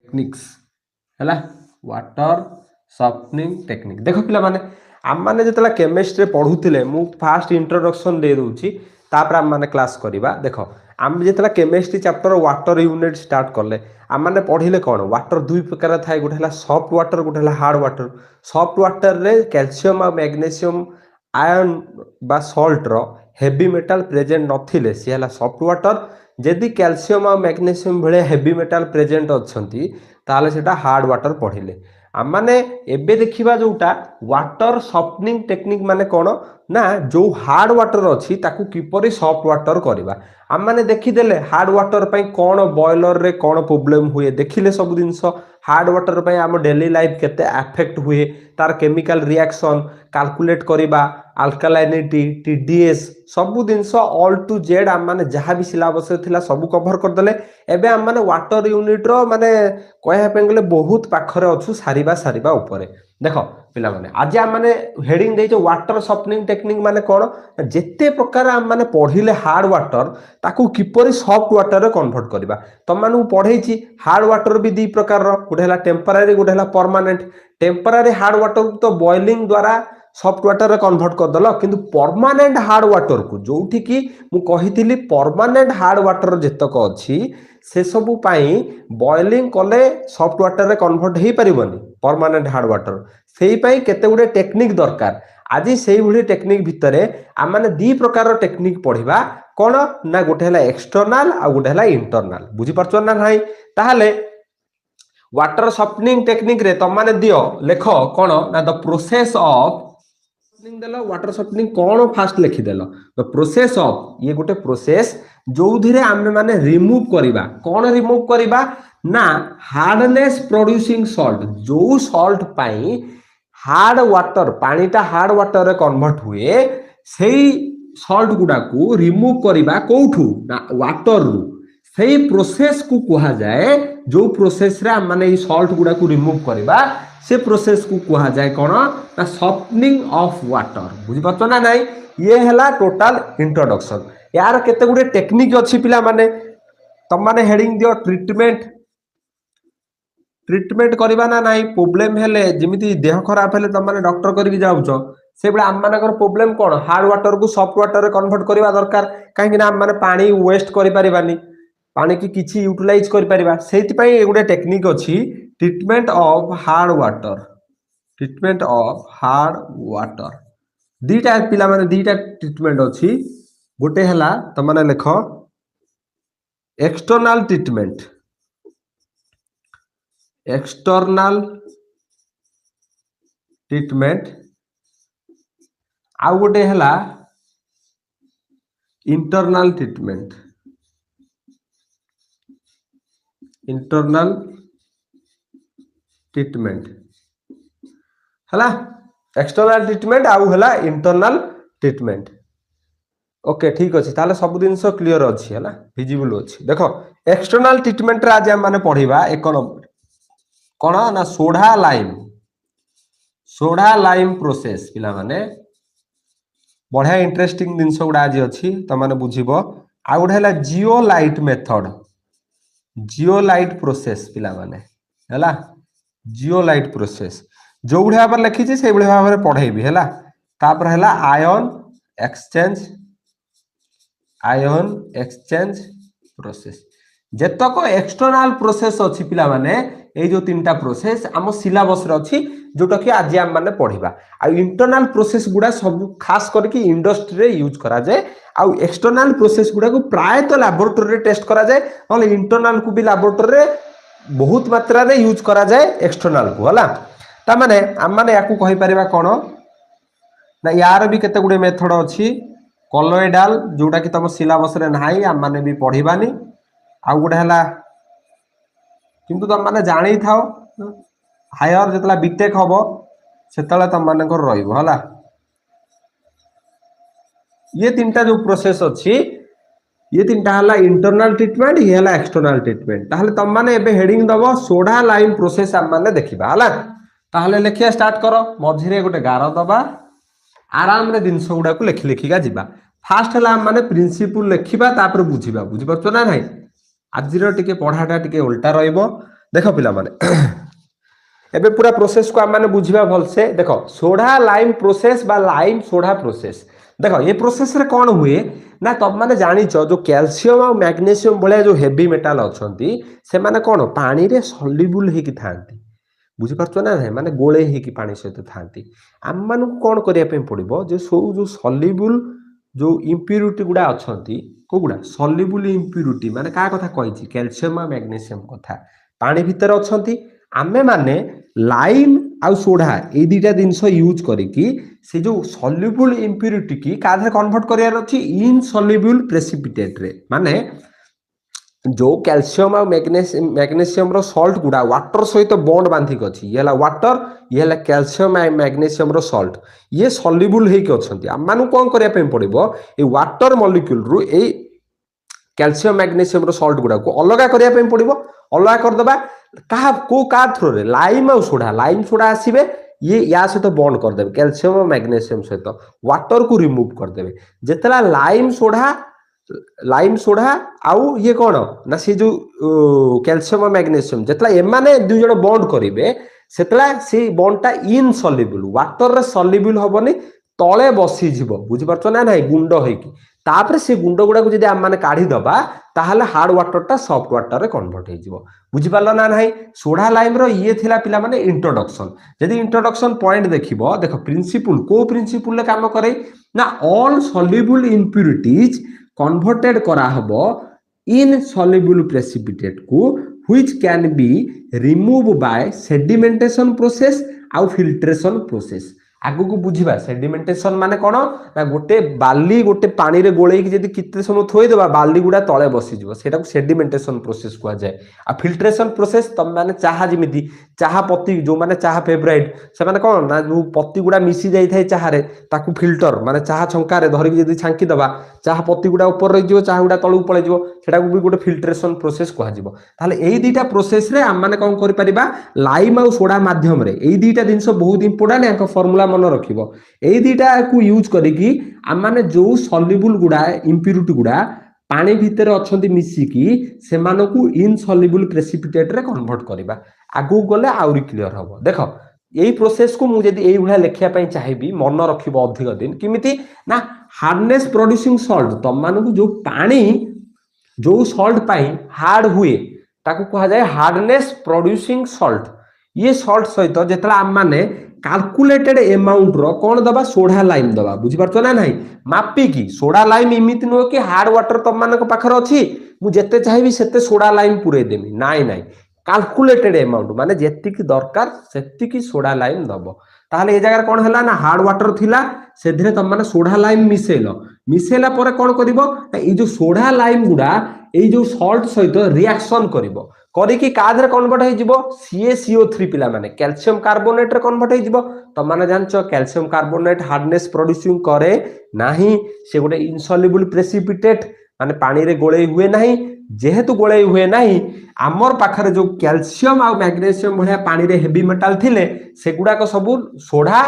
techniques है water softening technique देख पिला माने आम मैंने जो केमिस्ट्री पढ़ुले मु फास्ट इंट्रोडक्शन दे दूची तापर आम मैंने क्लास करवा देख आम जो chemistry chapter water unit start कले आम मैंने पढ़ले कौन वाटर दुई प्रकार थाए गोटे सॉफ्ट वाटर गोटे हार्ड वाटर सॉफ्ट वाटर रे कैल्शियम और मैग्नेशियम आयन बा सॉल्ट रो हेवी मेटाल प्रेजेंट नथिले सी है सॉफ्ट वाटर जदि कैल्शियम और मैग्नेशियम भले हेवी मेटाल प्रेजेंट अच्छी ताले सेटा हार्ड वाटर पढ़िले आम मैंने एबे देखिबा जोटा वाटर सॉफ्टनिंग टेक्निक माने कौन ना जो हार्ड वाटर अच्छी ताकू किपरि सॉफ्ट वाटर करवा आम मैंने देखीदेले हार्ड वाटर पे कौन बॉयलर रे कौन प्रोब्लेम हुए देखिले सब जिनस हार्ड वाटर पे आम डेली लाइफ केते अफेक्ट हुए तार केमिकल रिएक्शन कैलकुलेट करवा अल्कालाइनिटी टीडीएस सबु जिनस ऑल टू जेड आम मैंने जहाँ भी सिलेबस थिला सब कवर करदेले एबे आम मैंने वाटर यूनिट रो माने कहया गले बहुत पाखरे अच्छु सारिबा सारिबा ऊपर देख पिला माने आज आम मैंने हेडिंग दे वाटर सॉफ्टनिंग टेक्निक माने कौन जेते प्रकार आम मैंने पढ़िले हार्ड वाटर ताकू किपरि सॉफ्ट वाटर रे कन्वर्ट करवा तुम मानू पढ़ेछि हार्ड वाटर भी दी प्रकार गोटे है टेम्परारी गोटे है परमानेंट टेम्परारी हार्ड वाटर तो बॉइलिंग द्वारा सॉफ्ट वाटर रे कन्वर्ट करदेल किंतु परमानेंट हार्ड वाटर को जोठी की मु कहिथिली परमानेंट हार्ड वाटर जेतक अछि से सबु पाई बॉइलिंग कले सॉफ्ट वाटर रे कन्वर्ट हेई परिबनी परमानेंट हार्ड वाटर सेही पाई केते गुडे टेक्निक दरकार आज सेही भली टेक्निक भितरे आम माने दी प्रकार टेक्निक पढ़िबा कौन ना गोटे है एक्सटर्नाल आ गोटे है इंटरनाल बुझी पारछ ना नाही ताहाले वाटर सॉफ्टनिंग टेक्निक रे तुम माने दियो लेख कौन ना the process of water softening कौन फास्ट लिखिदेल द प्रोसेस ऑफ ये गोटे प्रोसेस जो आम माने रिमूव करवा कौन रिमूव करवा ना हार्डनेस प्रोड्यूसिंग सॉल्ट जो सॉल्ट पाई हार्ड वाटर पानीटा हार्ड वाटर रे कन्वर्ट हुए सेही सॉल्ट गुडा को रिमूव करवा कौठू ना वाटर रु सेही प्रोसेस को कहा जाए जो प्रोसेस रे माने सॉल्ट गुडा को रिमूव करवा से प्रोसेस को कहा जाए कौन ना सॉफ्टनिंग ऑफ वाटर बुझी पाछ ना नहीं ये हैला टोटल इंट्रोडक्शन यार केते गुडे टेक्निक अछि पिला माने तम माने हेडिंग दियो ट्रीटमेंट करबा ना नहीं प्रॉब्लम हेले जेमिति देह खराब हेले तम माने डॉक्टर करी जाउछो से बेला आम मानकर प्रॉब्लम कौन हार्ड वाटर को सॉफ्ट वाटर रे कन्वर्ट करबा दरकार काहे कि ना आम माने पानी वेस्ट करि परिबानी पानी की किछि यूटिलाइज करि परिबा सेति पई ए गुडे टेक्निक अछि ट्रीटमेंट ऑफ हार्ड वाटर दीटा पिला माने दीटा ट्रीटमेंट अछि गोटे हला त माने लेख एक्सटर्नल ट्रीटमेंट आउ गोटे हला इंटरनल ट्रीटमेंट हला एक्सटर्नल ट्रीटमेंट आउ हला इंटरनल ट्रीटमेंट ओके ठीक अच्छे ताले सब जिनस क्लियर अच्छी है विजिबल अच्छी देख एक्सटर्नल ट्रीटमेंट रे आज माने पढ़िबा एक नंबर कौन ना सोडा लाइम प्रोसेस पिला माने बढ़िया इंटरेस्टिंग जिनस गुडा आज अच्छी तुम माने बुझिबो आ गोटे है जियोलाइट प्रोसेस पिला माने हैला जियोलाइट प्रोसेस जो भाई भाव लिखी से भाव में पढ़ेबी है तापर है आयन एक्सचेंज प्रोसेस जेतक एक्सटर्नल प्रोसेस अच्छी पिला माने ए जो तीनटा प्रोसेस आम सिलेबस रे अच्छी जोटा कि आज आम माने पढ़िबा आ इंटरनल प्रोसेस गुडा सब खास करके इंडस्ट्री रे यूज करा जाए आ एक्सटर्नल प्रोसेस गुडा को प्राय तो लैबोरेटरी रे टेस्ट करा जाए नले इंटरनल को भी लैबोरेटरी रे बहुत मात्रा रे यूज करा जाए एक्सटर्नल को हला ता माने आम माने याकू कहि परिबा कोन ना यार भी केते गुडे मेथड अछि कॉलोइडल जोटा कि तुम सिलेबस रे नाही आम माने भी पढ़िबानी आ गुडे हला किंतु तुम माने जानी थाओ हायर जतला बीटेक हबो सेतला तुम माने को रहिबो हला ये तीनटा जो प्रोसेस अछि ये तीनटा हला इंटरनल ट्रीटमेंट ये हला एक्सटर्नल ट्रीटमेंट ताहले तुम माने एबे हेडिंग दबो सोडा लाइम प्रोसेस आम माने देखिबा हला ताहले लेखिया स्टार्ट करो मझिरे गोटे गार दबा आराम रे जिनस गुडा को लेखि लेखिका जिबा फास्ट हला माने प्रिंसिपल लेखिबा तापर बुझिबा बुझि परछो ना नाही आजिरो टिके पढ़ाटा टिके उल्टा रहइबो देख पिला माने एबे पूरा प्रोसेस को आम बुझा भलसे देख सोडा लाइम प्रोसेस बा लाइम सोडा प्रोसेस देख ये प्रोसेस रे कौन हुए ना तुम मैंने जानिच जो कैल्शियम और मैग्नेशियम भाया जो हेवी मेटाल अच्छा से माने कौन पानी रे सल्युबल होकी थांती बुझीपार ना ना माने गोले होकी पानी सहित थांती आम मान कौन करने पड़ो जो सब जो सल्युबल जो इम्प्यूरिटी गुड़ा अच्छा कौगुड़ा सल्युबल इम्प्यूरिटी माने क्या कथा कही कैल्शियम और मैग्नेशियम कथा पानी भितर अच्छा आमे माने लाइम आउ सोडा ये दुटा जिनस यूज करिकी से जो सल्युबल इम्प्यूरिटी की काधे कन्वर्ट करार अच्छी इनसल्युबल प्रेसिपिटेट रे माने जो कैल्शियम और मैग्नेशियम रो सॉल्ट गुड़ा वाटर सहित बॉन्ड बांधिक अच्छी ये वाटर ये कैल्शियम और मैग्नेशियम रो सॉल्ट ये सल्युबल होके अच्छी आम मान कौन करने पड़ो ये वाटर मॉलिक्यूल रु ए कैल्शियम मैग्नेशियम रो सॉल्ट गुड़ा को अलग करने पड़ो अलग करदे कहा को का थ्रो रे लाइम और सोडा आसबे ये या सहित बॉन्ड करदे कैल्शियम और मैग्नेशियम सहित वाटर को रिमूव करदे जितना लाइम सोडा आउ ये कौन ना सी जो कैल्शियम और मैग्नेशियम जितना एमाने दुई जण बॉन्ड करेंगे से बॉन्डटा इनसल्युबल वाटर रे सल्युबल हबनी तले बसीज बुझीपार ना ना गुंड होगी तापर से गुंड गुड़ा को आम मैंने काढ़ीदबा ताहले हार्ड वाटरटा सॉफ्ट वाटर रे कन्वर्ट हो बुझीपार ना ना सोडा लाइम रो ये थिला पिला माने इंट्रोडक्शन जदि इंट्रोडक्शन पॉइंट देखिबो देखो प्रिंसिपल को प्रिंसिपल ले काम करे ना ऑल सल्युबल इम्प्यूरिटीज कन्वर्टेड करा हबो इन सल्युबल प्रेसिपिटेट को which can be remove by sedimentation process आउ फिल्ट्रेशन प्रोसेस आगु को बुझीबा सेडिमेंटेशन माने कौन ना गोटे बाली गोटे पानी रे गोले की जदी किते समय थोई देबा बाली गुडा तळे बसी जिवो सेटा को सेडिमेंटेशन प्रोसेस कुआ जाय आ फिल्ट्रेशन प्रोसेस तम माने चाहा जिमिति चाहा पत्ती जो माने चाहा फेवरेट से माने कौन ना जो पत्ती गुडा मिसी जाई थाए चाहा रे ताकू फिल्टर माने चाहा छंका रे धरि जदी छांकी दबा चाहा पत्ती गुडा ऊपर रहि जिवो चाहा गुडा तळु पळे जिवो सेटा को भी गोटे फिल्ट्रेशन प्रोसेस कुआ जिवो ताले एई दीटा प्रोसेस रे हम माने कोन करि परिबा लाइम आ सोडा माध्यम रे एई दीटा जिंस बहुत इंपोर्टेंट याक फार्मूला मन रखिबो एई दीटा को यूज करिकी हम माने जो सल्युबल गुडा इम्प्यूरिटी गुडा पानी भितर अच्छी मिसिकी से इनसल्युबल प्रेसिपिटेट रे कन्वर्ट करबा आगु गले आउरी क्लियर हबो देखो यही प्रोसेस को मुझे यही भाया लिखिया पई चाहिबी मन रखिबो अधिक दिन किमिति ना हार्डनेस प्रोड्यूसिंग सॉल्ट तम मानकु जो पानी जो सॉल्ट पाई हार्ड हुए ताकू कहा जाए हार्डनेस प्रोड्यूसिंग सॉल्ट ये सॉल्ट सहित जेतला आम माने कैलकुलेटेड अमाउंट रो कौन दबा सोडा लाइम दबा बुझी पारछो ना नहीं मापी की सोडा लाइम इमिति नो कि हार्ड वाटर तम मानक पाखर अछि मु जेते चाहिबी सेते सोडा लाइम पुरे देमी नाइ नाइ कैलकुलेटेड अमाउंट माने जेतिकी दरकार सेतिकी सोडा लाइम दबो ताहले ए जगह कौन हला ना हार्ड वाटर थिला से धीरे तम माने सोडा लाइम मिसेला परे कौन करिवो ए जो सोडा लाइम गुडा ए जो सॉल्ट सहित रिएक्शन करिवो करिकी काधरे कन्वर्ट हो जिवो CaCO3 पिला माने कैल्शियम कार्बोनेट रे कन्वर्ट हो जिवो त माने जानचो कैल्शियम कार्बोनेट हार्डनेस प्रोड्यूसिंग करे नाही से गोटे इनसल्युबल प्रेसिपिटेट माने पानी रे गोळे हुए नाही जेहेतु गोळे हुए नाही आमर पाखरे जो कैल्शियम आ मैग्नेशियम भलिया पानी रे हेवी मेटल थिले सेगुडा को सब सोडा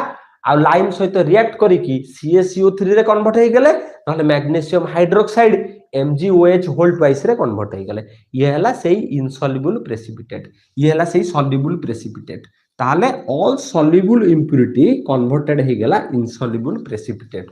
आ लाइम सहित रिएक्ट करिकी CaCO3 रे कन्वर्ट हो गेले नहले मैग्नेशियम हाइड्रोक्साइड MgOH होल ट्वाइस रे कन्वर्ट हो गेले ये हला सेही इनसल्युबल प्रेसिपिटेट ये हला सेही सल्युबल प्रेसिपिटेट ताले ऑल सल्युबल इम्प्यूरिटी कन्वर्टेड हो गेला इनसल्युबल प्रेसिपिटेट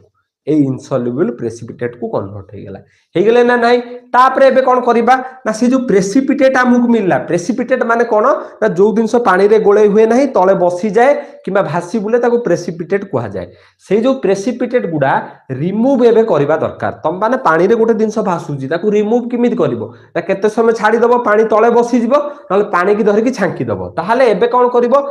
ए इनसल्युबल प्रेसिपिटेट को कन्वर्ट हो गेले ना नाही तापरे एबे कोन करिबा ना से जो प्रेसिपिटेट हमकु मिलला प्रेसिपिटेट माने कोन ना जो दिनस पानी रे गोळे हुए नाही तळे बसी जाए किबा भासी बुले ताको प्रेसिपिटेट कहा जाए से जो प्रेसिपिटेट गुडा रिमूव एबे करबा दरकार तम माने पानी रे गोटे दिनस भासुजी ताको रिमूव किमित करबो ना केते समय छाडी दबो पानी तळे बसी जिवो नले पानी की धरि की छांकी दबो ताहाले एबे कोन करबो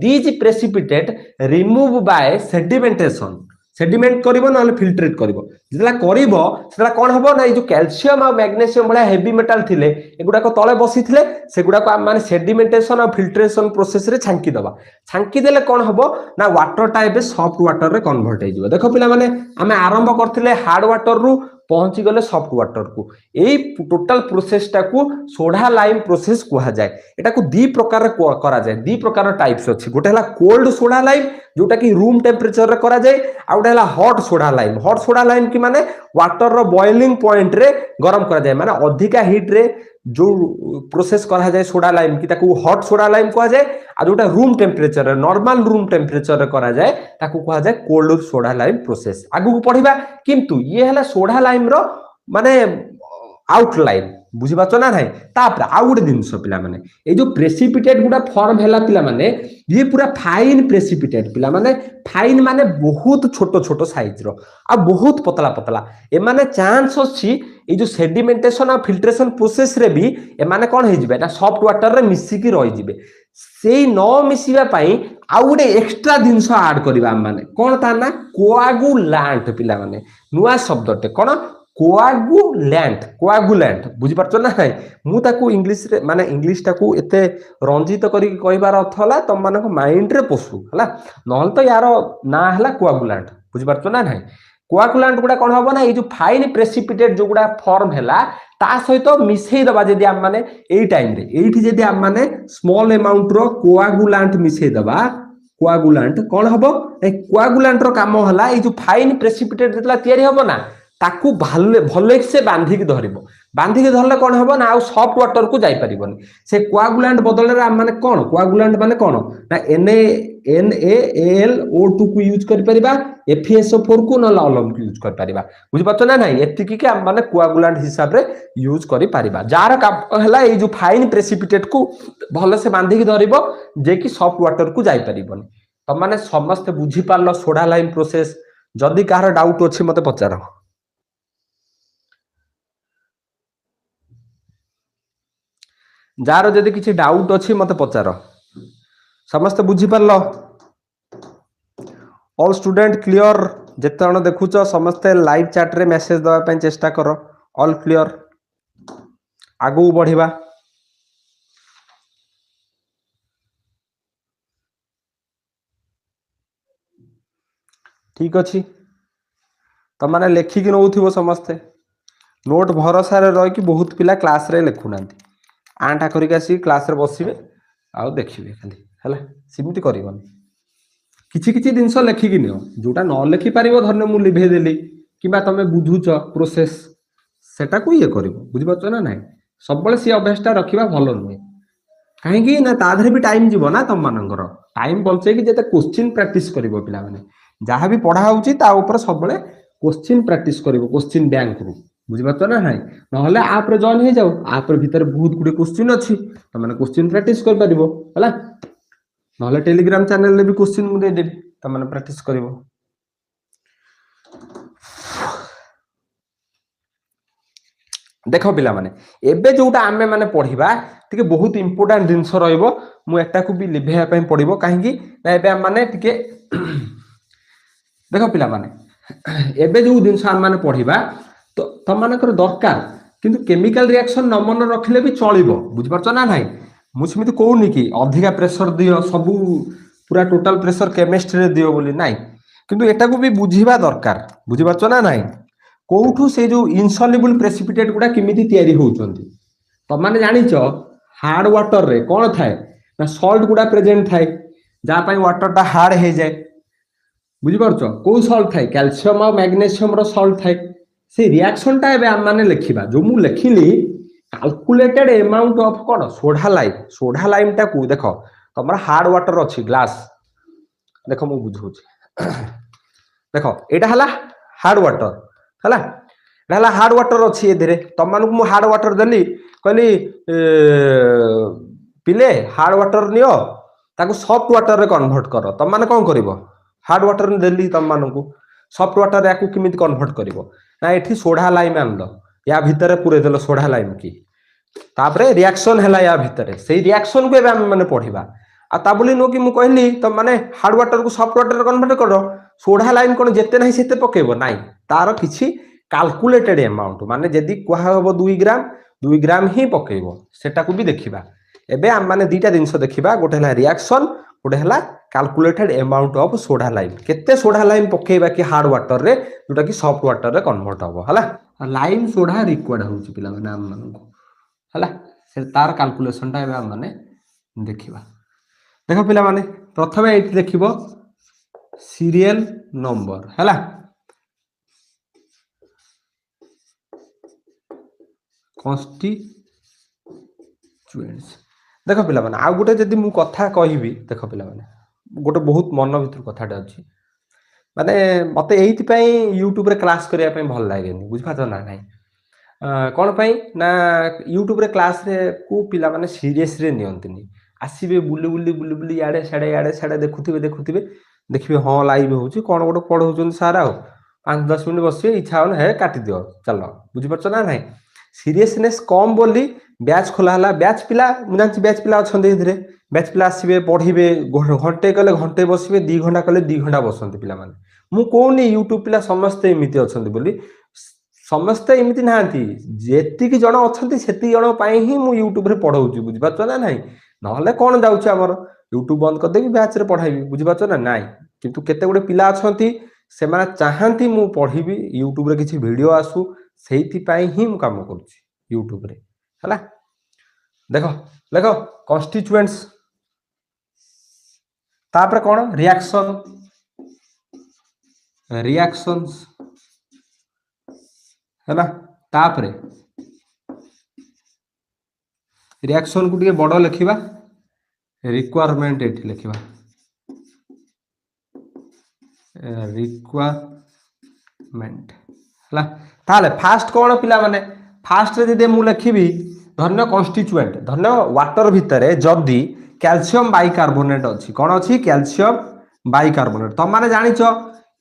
these precipitate remove by sedimentation sediment करिवो ना फिल्ट्रेट करिवो जेतला करिवो सेतला कोन हबो ना जो कैल्शियम आ मैग्नेशियम भला हेवी मेटल थिले एगुडा को तळे बसी थिले सेगुडा को माने सेडिमेंटेशन आ फिल्ट्रेशन प्रोसेस रे छांकी दबा छांकी देले कोन हबो ना वाटर टाइप सॉफ्ट वाटर रे कन्वर्ट हो जिवो देखो पिला माने आमे आरंभ करथिले हार्ड वाटर रु पहुंची गले सॉफ्ट वाटर को एई टोटल प्रोसेस टा को सोडा लाइम प्रोसेस कहा जाए एटा को दी प्रकार करा जाए दी प्रकार टाइप्स अछि गोटे हला कोल्ड सोडा लाइम जोटा कि रूम टेम्परेचर रे करा जाए आ गोटे हला हॉट सोडा लाइम की माने वाटर रो बॉइलिंग पॉइंट रे गरम करा जाए माने अधिका हीट रे जो प्रोसेस करा जाए सोडा लाइम की ताकू हॉट सोडा लाइम कहा जाए आ जोटा room temperature normal room temperature करा जाए ताकू कहा जाए कोल्ड सोडा लाइम प्रोसेस आगु को पढ़िबा किंतु ये हला सोडा लाइम रो माने आउटलाइन बुझिपाच ना नाही तापर आउ गोटे जिनस पिला माने ए जो प्रेसिपिटेट गुडा फॉर्म हैला पिला माने ये पूरा फाइन प्रेसिपिटेट पिला माने फाइन माने बहुत छोट छोट साइज रो आ बहुत पतला पतला ए माने चांस अछि ए जो सेडिमेंटेशन आ फिल्ट्रेशन प्रोसेस रे भी ए माने कोन हे जिवे ना सॉफ्ट वाटर रे मिसी की रहि जिवे सेई न मिसिबा पई आउ गोटे एक्स्ट्रा जिनस ऐड करबा माने कोन ता ना कोआगुलांट पिला माने नुवा शब्दटे कोन कोआगुलैंट बुझी पारछ ना नाही मु ताकू इंग्लिश रे माने इंग्लिश ताकू एते रंजित करी कहबार अर्थ हला तम मानको माइंड रे पसु हला नहल तो यार ना हला कोआगुलैंट बुझी पारछ ना नाही कोआगुलैंट गुडा कोन हबो ना ए जो फाइन प्रेसिपिटेट जो गुडा फॉर्म हैला ता सहित मिसई दबा जदी हम माने एई टाइम रे एठी जदी हम माने स्मॉल अमाउंट रो कोआगुलैंट मिसई दबा कोआगुलैंट कोन हबो ए कोआगुलैंट रो काम हला ए जो फाइन प्रेसिपिटेट जतला तयारी हबो ना ताकू भले से बांधिक धरिबो बांधिक धरले कोन हबो ना आ सॉफ्ट वाटर को जाई परिबोनी से कोआगुलैंट बदल रे माने कोन कोआगुलैंट माने कोन ना NaAlO2 को यूज कर परिबा FeSO4 को न अलम को यूज कर परिबा बुझि पछ ना नाही एतिकी के माने कोआगुलैंट हिसाब रे यूज करि परिबा जार काम हला ए जो फाइन प्रेसिपिटेट को भले से बांधिक धरिबो जे कि सॉफ्ट वाटर को जाई परिबोनी त माने समस्त बुझि पारलो सोडा लाइम प्रोसेस जदी कार डाउट अछि मते पचारो जार जदि किसी डाउट अच्छी मत पचार समस्त बुझी पारल ऑल स्टूडेंट क्लियर जिते जन देखुच समस्ते लाइव चैट रे मेसेज दवा चेष्टा कर ऑल क्लियर आगू बढ़िबा ठीक अच्छी तो माने लेखिकी नौथिबो समस्ते नोट भरोसा रे रही कि बहुत पिला क्लास रे लिखुना आंटा करिक आसी क्लास रे बसिबे आउ देखिबे खाली हला सिमिति करबनी किछि किछि जिंस लेखिकी नियो जोटा न लेखि पारिबो धन्य मु लिभे देली किबा तमे बुझुच प्रोसेस सेटा को ये करबो बुझि पाछ ना नाही सब बळे सी अभ्यासटा रखिबा भलो नुहे काहे कि ना ताधरे भी टाइम जीवो ना तम मानकर टाइम बंचे कि जेते क्वेश्चन प्रैक्टिस करबो पिला माने जहाँ भी पढ़ा होउची ता ऊपर सब बळे क्वेश्चन प्रैक्टिस करबो क्वेश्चन बैंक रू बुझि पाछ ना नाही नहले आप रे जॉइन हे जाओ आप रे भीतर बहुत गुडे क्वेश्चन अछि त माने क्वेश्चन प्रैक्टिस कर परिबो हला नहले टेलीग्राम चैनल ले भी क्वेश्चन मु दे देबी त माने प्रैक्टिस करबो देखो पिला माने एबे जोटा आमे माने पढ़िबा टिके बहुत इंपोर्टेंट जिंस रहइबो मु एटा को भी लिभेया पय पड़िबो काहे कि ना एबे हम माने टिके देखो पिला माने एबे जो जिंस हम माने पढ़िबा तो तम मानकर दरकार किंतु केमिकल रिएक्शन न मन रखले भी चलिबो बुझ परछ ना नाही मु समिति कहूनी कि अधिका प्रेशर दियो सब पूरा टोटल प्रेशर केमिस्ट्री रे दियो बोली नाही किंतु एटा को भी बुझिबा दरकार बुझि परछ ना नाही कोठू से जो इनसॉल्युबल प्रेसिपिटेट गुडा किमिति तयारी होउचंती त माने जानिच हार्ड वाटर रे कोन थाए ना सॉल्ट गुडा प्रेजेंट थाए जा पई वाटर टा हार्ड हे जाए बुझि परछ को सॉल्ट थाए कैल्शियम और मैग्नीशियम रो सॉल्ट थाए से रिएक्शन टा एबे हम माने लेखिबा जो मु लेखिली कैलकुलेटेड अमाउंट ऑफ कोन सोडा लाइम टा को देखो तमरा हार्ड वाटर अछि ग्लास देखो मु बुझौछि देखो एटा हला हार्ड वाटर हला हला हार्ड वाटर अछि एधरे तम मानकु मु हार्ड वाटर देली कहली पिले हार्ड वाटर नियो ताकू सॉफ्ट वाटर रे कन्वर्ट करो तम माने कोन करिवो हार्ड वाटर देली तम मानकु सॉफ्ट वाटर याकू किमित कन्वर्ट करिवो ना एठी सोडा लाइम आनलो या भितरे पुरे देलो सोडा लाइम की तापरे रिएक्शन हैला या भितरे सेही रिएक्शन को एबे हम माने पढ़िबा आ ता बोली नो कि मु कहली तम माने हार्ड वाटर को सॉफ्ट वाटर रे कन्वर्ट करो सोडा लाइम कोन जेते नाही सेते पकेबो नाही तार किछि कैलकुलेटेड अमाउंट माने जदी कुहा हबो 2 ग्राम ही पकेबो सेटा को भी देखिबा एबे हम माने दीटा जिंस देखिबा गोटे हला रिएक्शन गोटे हला calculated amount of soda lime केते सोडा लाइम पकेबा कि हार्ड वाटर रे जोटा कि सॉफ्ट वाटर रे कन्वर्ट हबो हला लाइम सोडा रिक्वायर्ड होउची पिला माने हम मानको हला से तार कैलकुलेशन टा एबे हम माने देखिबा देखो पिला माने प्रथमे एठी देखिबो सीरियल नंबर हला स्टूडेंट्स देख पिला माने आ गोटे जदि मु कथा कहबी देख पिला माने गोटे बहुत मन भीतर कथाटे अच्छी माने मते एइथि यूट्यूब रे क्लास करिया पई भल लागेनी बुझिपात ना नाही कौन पाई ना यूट्यूब रे क्लास रे को पिला माने सीरियस रे नियंतिनी आसीबे बुली बुली बुली बुली याडे साडे देखुथिबे देखिबे हाँ लाइव होउची कोन गोटे पढौचन सारा हो 5-10 मिनिट बसिए इच्छा हो हे काटी दियो चलो बुझि परछ ना नाही सीरियसनेस कम बोली बैच खोला हला बैच पिला मुनाची बैच पिला अछंदे इधरे बैच पिला आसीबे पढिबे घंटे कले घंटे बसिबे 2 घंटा कले 2 घंटा बसंती पिला माने मु कोनी यूट्यूब पिला समस्त एमिति अछंदी बोली समस्त एमिति नांती जेति कि जण अछंती सेति जण पई ही मु यूट्यूब रे पढौची बुझि परछ ना नाही नहले कोन जाउची हमर यूट्यूब बंद कर देबी बैच रे पढाइबी बुझि परछ ना नाही किंतु केते गुडे पिला अछंती से माने चाहंती मु पढिबी यूट्यूब रे किछि वीडियो आसु सेति पई ही मु काम करूची यूट्यूब रे हला देखो देखो कॉन्स्टिट्यूएंट्स तापर कोन रिएक्शंस है ना तापर रिएक्शन को टिके बड़ लिखिबा रिक्वायरमेंट एठी लिखिबा रिक्वायरमेंट हला ताले फास्ट कोन पिला माने फास्ट रे जदि मु लिखिबी धन्य कॉन्स्टिट्यूएंट धन्य वाटर भितरे जदी कैल्शियम बाइकार्बोनेट अछि कोन अछि कैल्शियम बाइकार्बोनेट त माने जानिचो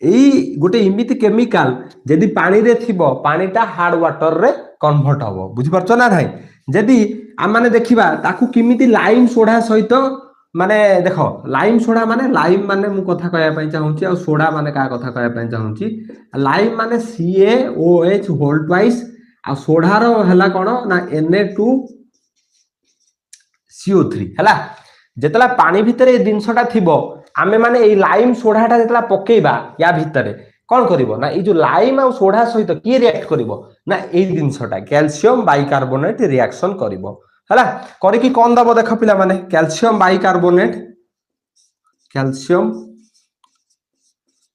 एई गोटे इमिति केमिकल जदि पानी रे थिबो पानीटा हार्ड वाटर रे कन्वर्ट हबो बुझि परछो ना नाही जदि आ माने देखिबा ताकू किमिति लाइम सोडा सहित माने देखो लाइम सोडा माने मु कथा कहया पई चाहूची आ सोडा माने का कथा कहया पई चाहूची लाइम माने CaOH होल ट्वाइस आ सोडा रो हला कोन ना Na2CO3 हला जेतला पानी भितरे ए दिनसटा थिबो आमे माने ए लाइम सोडाटा जेतला पकेइबा या भितरे कोन करिवो ना ए जो लाइम आ सोडा सहित की रिएक्ट करिवो ना ए दिनसटा कैल्शियम बाइकार्बोनेट रिएक्शन करिवो हला करी की कोन दबो देखो पिला माने कैल्शियम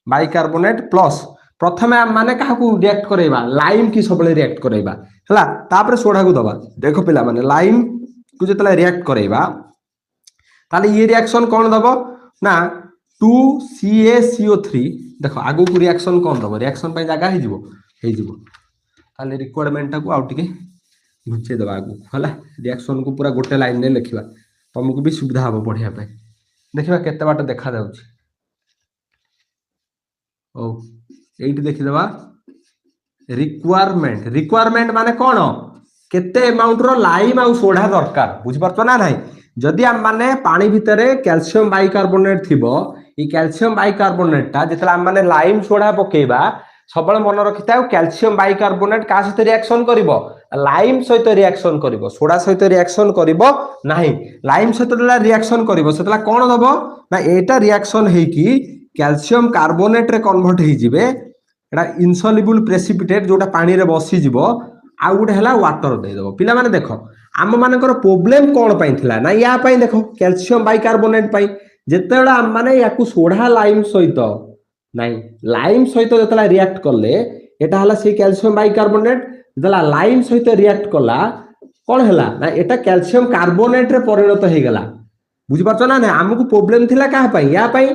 बाइकार्बोनेट प्लस प्रथमे माने काहू रिएक्ट करेबा लाइम की सबले रिएक्ट करेबा हला तापर सोडा को दबा देखो पिला माने लाइम को जेतला रिएक्ट करेबा ताले ये रिएक्शन कोन दबो ना 2CaCO3 देखो आगु को रिएक्शन कोन दबो रिएक्शन पे जागा हे जिवो ताले रिक्वायरमेंट को आउ टिके घुचे दबा आगु हला रिएक्शन को पूरा गोटे लाइन ने लिखिबा तुमको भी सुविधा हो पढिया पे देखिबा केते बाट देखा जाउची ओ एइट देखि दबा रिक्वायरमेंट माने कोन केते अमाउंट रो लाइम आ सोडा दरकार बुझि परछो ना नाही जदि हम माने पानी भितरे कैल्शियम बाइकार्बोनेट थिबो ई कैल्शियम बाइकार्बोनेट ता जेतला हम माने लाइम सोडा पकेबा सबल मन रखिता कैल्शियम बाइकार्बोनेट का सहित रिएक्शन करिवो लाइम सहित रिएक्शन करिवो सोडा सहित रिएक्शन करिवो नाही लाइम सहित रिएक्शन करिवो सेतला कोन दबो ना एटा रिएक्शन हे की कैल्शियम कार्बोनेट रे कन्वर्ट हे जिवे एटा इनसॉल्युबल प्रेसिपिटेट जोटा पानी रे बसी जिवो आ गुटे हला वाटर दे दबो पिला माने देखो आम मानकर प्रॉब्लम कोन पई थिला ना या पई देखो कैल्शियम बाइकार्बोनेट पई जेतेला हम माने याकू सोडा लाइम सहित नाही लाइम सहित जेतला रिएक्ट करले एटा हला से कैल्शियम बाइकार्बोनेट जेतला लाइम सहित रिएक्ट कला कोन हला ना एटा कैल्शियम कार्बोनेट रे परिणत हे गला बुझि परछ ना ना हमकु प्रॉब्लम थिला का पई या पई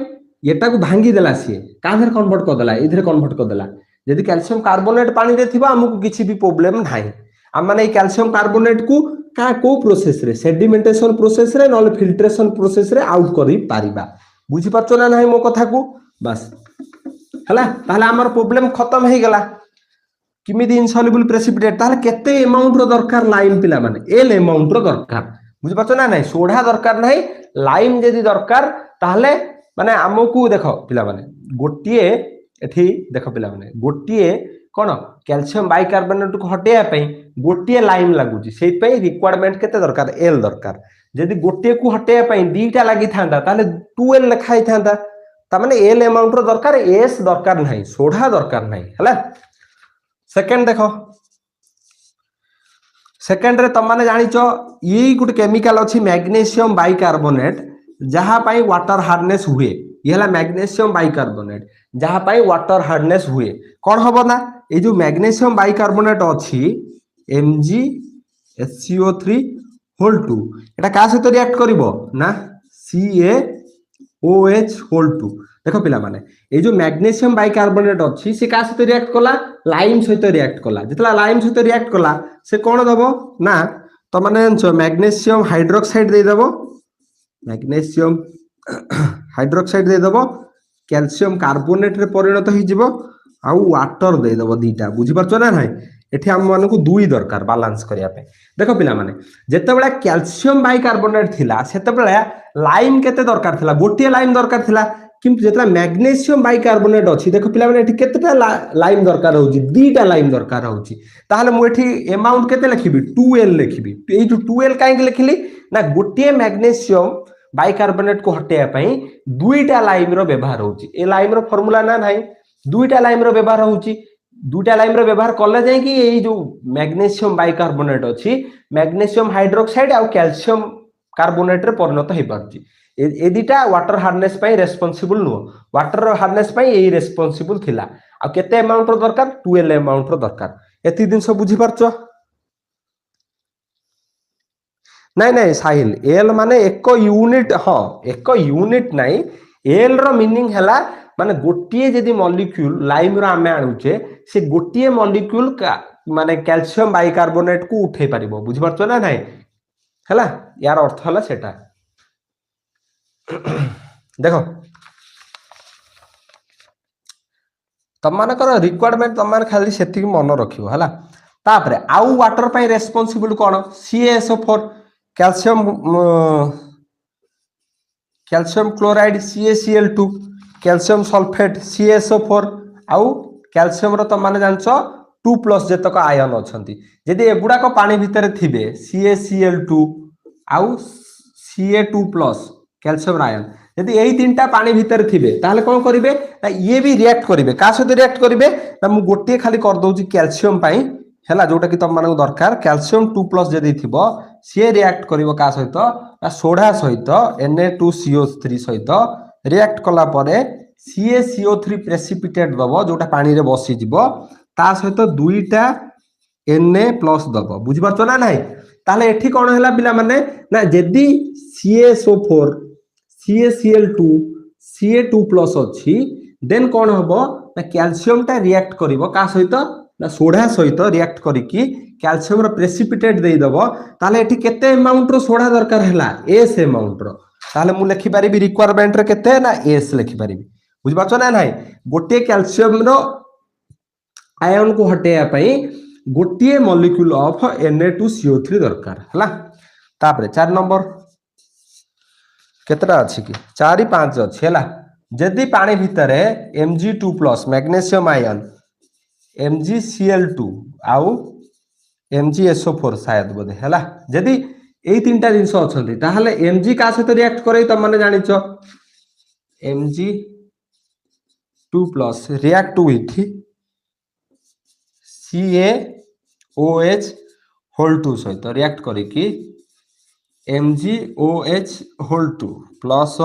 एटा को भांगी देला सी काधर कन्वर्ट कर देला इधर कन्वर्ट कर देला यदि कैल्शियम कार्बोनेट पानी रे थिबा हमकु किछि भी प्रॉब्लम नाही हम माने कैल्शियम कार्बोनेट को का को प्रोसेस रे सेडिमेंटेशन प्रोसेस रे नले फिल्ट्रेशन प्रोसेस रे आउट करी पारिबा बुझि परछ ना नाही मो कथा को बस हला ताले हमर प्रॉब्लम खत्म हे गेला किमिदि इनसॉल्युबल प्रेसिपिटेट ताले केते अमाउंट रो दरकार लाइम पिला माने एल अमाउंट रो दरकार बुझि परछ ना नाही सोडा दरकार नाही लाइम जदी दरकार ताले माने हमकु देखो पिला माने गोटिए एठी देखो पिला माने गोटिए कोन कैल्शियम बाइकार्बोनेट को हटेया पई गोटिए लाइम लागुची सेहि पई रिक्वायरमेंट केते दरकार एल दरकार जदी गोटिए को हटेया पई दीटा लागि थांदा ताले 2l लिखाई थांदा ता माने एल अमाउंट रो दरकार एस दरकार नाही सोडा दरकार नाही हला सेकंड देखो सेकंड रे त माने जानिचो ई गुड केमिकल अछि मैग्नीशियम बाइकार्बोनेट जहा पाई वाटर हार्डनेस हुए ये हला मैग्नीशियम बाइकार्बोनेट जहा पाई वाटर हार्डनेस हुए कोन हबो ना ए जो मैग्नीशियम बाइकार्बोनेट अछि MgSCO3 होल टू एटा का सहित रिएक्ट करिवो ना CaOH होल टू देखो पिला माने ए जो मैग्नीशियम बाइकार्बोनेट अछि से का सहित रिएक्ट कला लाइम सहित रिएक्ट कला जेतला लाइम सहित रिएक्ट कला से कोन दबो ना तो माने जानछो मैग्नीशियम हाइड्रोक्साइड दे दबो मैग्नीशियम हाइड्रोक्साइड दे दबो कैल्शियम कार्बोनेट रे परिणत हो जिवो आउ वाटर दे दबो दीटा बुझी परछो ना नाही एठी हम मानकु दुई दरकार बैलेंस करिया पे देखो पिला माने जेतेबेला कैल्शियम बाइकार्बोनेट थिला सेतेबेला लाइम केते दरकार थिला गोटिए लाइम दरकार थिला किंतु जेतला मैग्नीशियम बाइकार्बोनेट अछि देखो पिला माने एठी केतेटा लाइम दरकार होउची दीटा लाइम दरकार होउची ताहले मु एठी अमाउंट केते लिखिबी 2L लिखिबी एई जो 2L काहे लिखिली ना गोटिए मैग्नीशियम बाइकार्बोनेट को हटेया पई दुईटा लाइम रो व्यवहार होउची ए लाइम रो फार्मूला ना नाही दुईटा लाइम रो व्यवहार होउची दुईटा लाइम रो व्यवहार कले जाय कि एई जो मैग्नीशियम बाइकार्बोनेट अछि मैग्नीशियम हाइड्रोक्साइड आ कैल्शियम कार्बोनेट रे परिणत हे पारची ए दीटा वाटर हार्डनेस पई रेस्पोंसिबल नो वाटर हार्डनेस पई एई रेस्पोंसिबल थिला आ केते अमाउंट रो दरकार 2L अमाउंट रो दरकार एती दिन सब बुझी परछो नहीं नहीं साहिल एल माने एक यूनिट हाँ एक यूनिट नहीं एल रो मीनिंग हैला माने गोटिए जदी मॉलिक्यूल लाइम रो आमे आनुचे से गोटिए मॉलिक्यूल का माने कैल्शियम बाइकार्बोनेट को उठे परिबो बुझी परछो ना नहीं हैला यार अर्थ हला सेटा देखो तमानकर रिक्वायरमेंट तमान खाली सेति मन रखियो हला तापरे आउ वाटर पई रेस्पोंसिबल कोन CaSO4 calcium calcium chloride CaCl2 calcium sulphate CaSO4 आउ कैल्शियम रो त माने जानछो 2+ जेतक आयन अछंती जदी एगुडा को पानी भितर थिबे CaCl2 आउ Ca2+ कैल्शियम आयन यदि एई तीनटा पानी भितर थिबे ताहले कोन करिवे ना ये भी रिएक्ट करिवे का सहित रिएक्ट करिवे ना मु गोटे खाली कर दउची कैल्शियम पाई हैला जोटा कि तम मानक दरकार कैल्शियम 2+ जदी थिबो से रिएक्ट करिवो का सहित ना सोडा सहित Na2CO3 सहित रिएक्ट कला परे CaCO3 प्रेसिपिटेट दबो जोटा पानी रे बसी जिवो ता सहित दुईटा Na+ दबो बुझि परछो ना नाही ताले एठी कोन हैला पिला माने ना जदी CaSO4 CaCl2 Ca2+ अछि देन कोन हबो ना कैल्शियम ता रिएक्ट करिवो का सहित ना सोडा सहित रिएक्ट करिकी कैल्शियम रो प्रेसिपिटेट देई दबो ताले एठी केते अमाउंट रो सोडा दरकार हैला S अमाउंट रो ताले मु लिखि परिबी रिक्वायरमेंट रे केते ना S लिखि परिबी बुझि परछो ना नाही गोटे कैल्शियम रो आयन को हटेया पई गोटे मॉलिक्यूल ऑफ Na2CO3 दरकार हला तापरे 4 नंबर केतरा अछि कि 4 5 अछि हला जदी पानी भितरे Mg2+ मैग्नीशियम आयन MgCl2 आउ MgSO4 शायद बोधे हला जदी एई तीनटा जिंस अछंती ताहले Mg का सहित रिएक्ट करै त माने जानिचो Mg2+ react with CaOH whole 2 सहित रिएक्ट करी कि MgOH होल 2 प्लस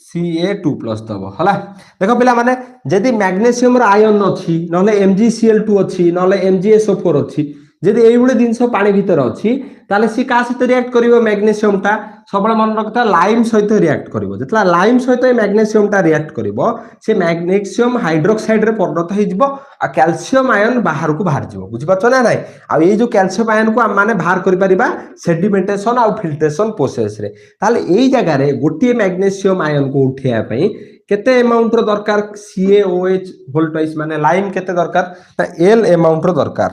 Ca2+ दबो हला देखो पिला माने जदी मैग्नीशियम रो आयन अछि नले MgCl2 अछि नले MgSO4 अछि जदी एई बुले जिंस पानी भीतर अछि ताले सी का सहित रिएक्ट करिवो मैग्नीशियम ता सबले मन रखता लाइम सहित रिएक्ट करिवो जेतला लाइम सहित मैग्नीशियम ता रिएक्ट करिवो से मैग्नीशियम हाइड्रोक्साइड रे परिणत हो जिवो आ कैल्शियम आयन बाहर को बाहर जिवो बुझि परछो ना नाही आ ए जो कैल्शियम आयन को हम माने बाहर करि परिबा सेडिमेंटेशन आ फिल्ट्रेशन प्रोसेस रे ताले एई जगह रे गोटिए मैग्नीशियम आयन को उठेया पई केते अमाउंट रो दरकार CaOH वोल्टेज माने लाइम केते दरकार ता L अमाउंट रो दरकार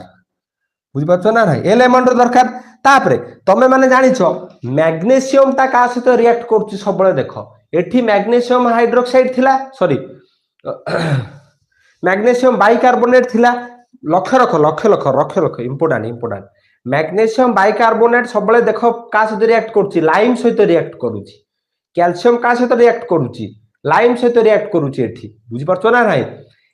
बुझि परछो ना नाही L अमाउंट रो दरकार तापरे तमे माने जानिछो मैग्नीशियम ता का सहित रिएक्ट करछि सबले देखो एठी मैग्नीशियम हाइड्रोक्साइड थिला सॉरी मैग्नीशियम बाइकार्बोनेट थिला लक्ष्य इंपोर्टेंट मैग्नीशियम बाइकार्बोनेट सबले देखो का सहित रिएक्ट करछि लाइम सहित रिएक्ट करूछि कैल्शियम का सहित रिएक्ट करूछि लाइम सहित रिएक्ट करूछि एठी बुझि परछो ना नाही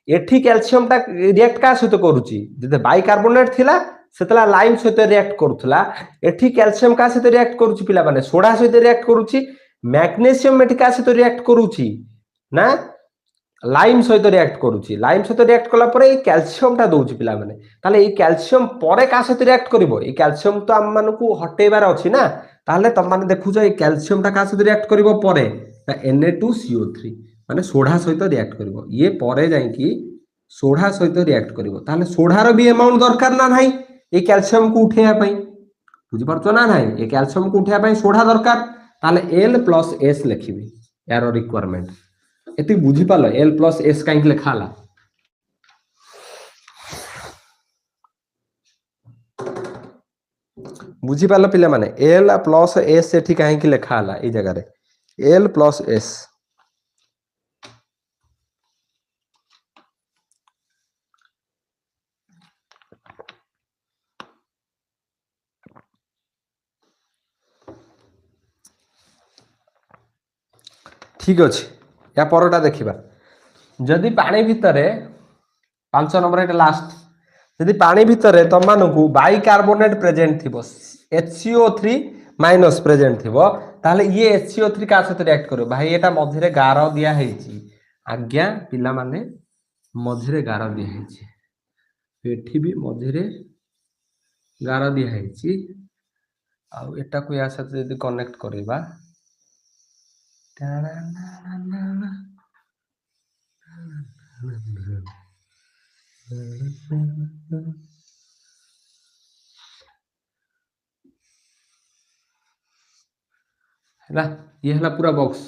एठी कैल्शियम ता रिएक्ट का सहित करूछि जदे बाइकार्बोनेट थिला सेतला लाइम सहित रिएक्ट करूथला एठी कैल्शियम का सहित रिएक्ट करूछि पिला माने सोडा सहित रिएक्ट करूछि मैग्नीशियम एठी का सहित रिएक्ट करूछि ना लाइम सहित रिएक्ट करूची लाइम सहित रिएक्ट कला परे ए कैल्शियम टा दउची पिला माने ताले ए कैल्शियम परे का सहित रिएक्ट करबो ए कैल्शियम तो हम मानकू हटेबार अछि ना ताले तम माने देखुछ ए कैल्शियम टा का सहित रिएक्ट करबो परे Na2CO3 माने सोडा सहित रिएक्ट करबो ये परे जाई कि सोडा सहित रिएक्ट करबो ताले सोडार भी अमाउंट दरकार ना नाही ए कैल्शियम को उठेया पई बुझि परछो ना नाही ए कैल्शियम को उठेया पई सोडा दरकार ताले L + S लिखिबी यार रिक्वायरमेंट एति बुझी पालो L + S काहे लिखा हला बुझी पालो पिले माने L + S एठी काहे लिखा हला ए जगह रे L + S ठीक अछि या परटा देखिबा जदि पानी भितरे 5 नंबर एटा लास्ट यदि पानी भितरे तमानकू बाइकार्बोनेट प्रेजेंट थिबो HCO3 माइनस प्रेजेंट थिबो ताले ये HCO3 का सहित रिएक्ट करो भाई एटा मझिरे गार दिया हेची आज्ञा पिला माने मझिरे गार दिया हेची एठी भी मझिरे गार दिया हेची आ एटा को या साथ यदि कनेक्ट करिबा हैला ये हला पूरा बॉक्स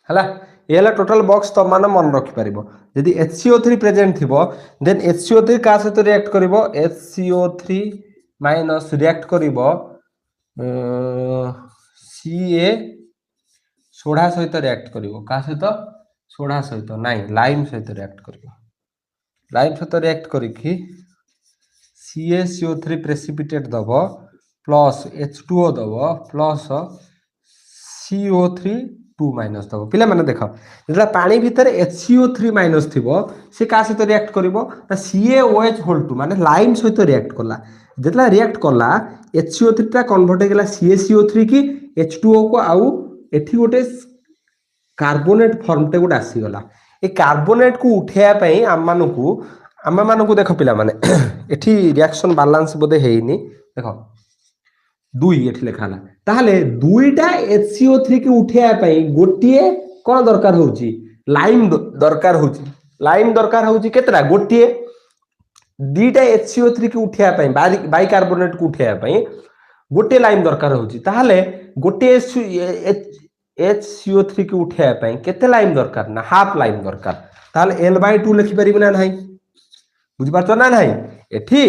हैला ये हला टोटल बॉक्स तो मान मन रखि परिबो यदि HCO3 प्रेजेंट थिबो देन HCO3 का सहित रिएक्ट करिवो HCO3 माइनस रिएक्ट करिवो Ca सोडा सहित रिएक्ट करिवो का सहित सोडा सहित नाही लाइम सहित रिएक्ट करिवो लाइम सहित रिएक्ट करिकि CaCO3 प्रेसिपिटेट दबो प्लस H2O दबो प्लस CO3 2 माइनस दबो पिला माने देखो जेला पानी भीतर HCO3 माइनस थिबो से का सहित रिएक्ट करिवो ना CaOH होल 2 माने लाइम सहित रिएक्ट करला जेतला रिएक्ट करला HCO3 टा कन्वर्ट हो गेला CaCO3 की H2O को आउ एठी गोटे कार्बोनेट फॉर्म टे गोटे आसी गला ए कार्बोनेट को उठेया पई आम मानकू देख पिला माने एठी रिएक्शन बैलेंस बोधे हेइनी देखो 2 एठी लेखाला ताहले दुईटा HCO3 की उठेया पई गोटिए कोन दरकार होउची लाइम दरकार होउची लाइम दरकार होउची केतरा गोटिए दीटा HCO3 की उठेया पई बाइकार्बोनेट को उठेया पई गोटे लाइम दरकार होउची ताहले गोटे HCO3 की उठेया पई केते लाइम दरकार ना हाफ लाइम दरकार ताहले L/2 लिखि परिबो ना नाही बुझि पारछो ना नाही एठी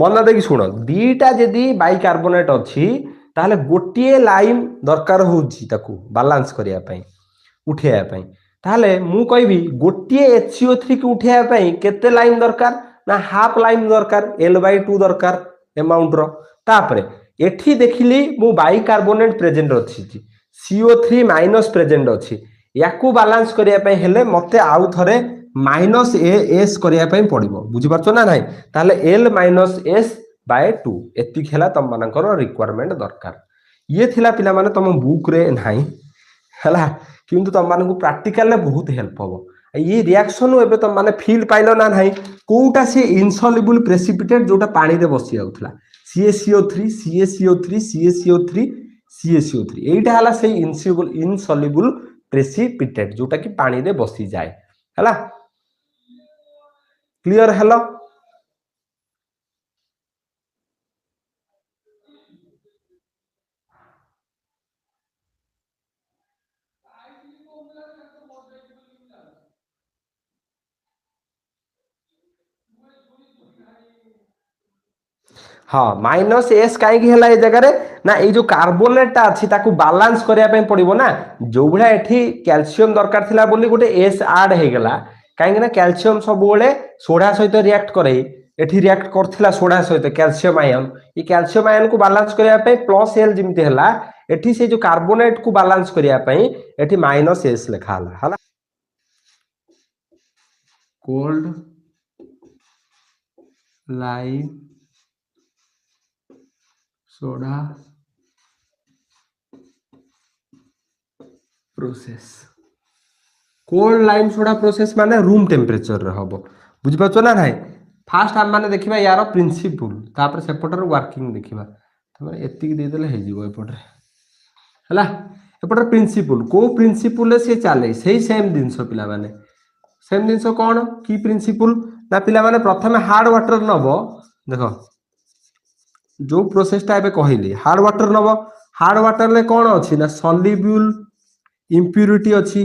मन देखि सुनो दीटा जदी बाइकार्बोनेट अछि ताहले गोटिए लाइम दरकार होउची ताकू बैलेंस करिया पई उठेया पई ताहले मु कहबी गोटिए HCO3 की उठेया पई केते लाइम दरकार ना हाफ लाइम दरकार L/2 दरकार अमाउंट रो तापरे एठी देखिली मु बाइकार्बोनेट प्रेजेंट अछि CO3 माइनस प्रेजेंट अछि याकू बैलेंस करिया पई हेले मते आउ थरे माइनस एस करिया पई पड़िबो बुझि पारछो ना नाही ताले L - S बाय 2 एति खेला तम मानकर रिक्वायरमेंट दरकार ये थिला पिला माने तम बुक रे नाही हला किंतु तम मानकू प्रैक्टिकल ले बहुत हेल्प होबो ये रिएक्शन एबे तम माने फील पाइलो ना नाही कोउटा से इनसॉल्युबल प्रेसिपिटेट जोटा पानी रे बसि जाउथला CaCO3 CaCO3 CaCO3 CaCO3 एटा हला से इनसॉल्युबल प्रेसिपिटेट जोटा कि पानी रे बसि जाय हला क्लियर हेलो हाँ माइनस एस कहीं है जगह ना ये जो कार्बोनेटा अच्छी ताकू बैलेंस करने पड़ो ना जो भाया एठी कैल्शियम दरकार थिला बोली गोटे एस ऐड हो गला कहीं ना कैल्शियम सब बेले सोडा सहित रिएक्ट करे एठी रिएक्ट करथिला सोडा सहित कैल्शियम आयन ये कैल्शियम आयन को बैलेंस करने प्लस एल जमती है एठी से जो कार्बोनेट को बैलेंस करने एठी माइनस एस लिखा हला cold lime soda process cold lime soda process माने रूम टेम्परेचर रे हबो बुझि पाछो ना नाही फास्ट हम माने देखिबा यार प्रिंसिपल तापर सेपटर वर्किंग देखिबा तमे एतिक दे देले हे जिवो एपटर हला एपटर प्रिंसिपल को प्रिंसिपल से चले सेही सेम जिंस पिला माने सेम जिंस कोन की प्रिंसिपल ना पिला माने प्रथमे हार्ड वाटर नबो देखो जो प्रोसेस टा एबे कहिली हार्ड वाटर नबो हार्ड वाटर ले कोन अछि ना सॉल्युबल इम्प्यूरिटी अछि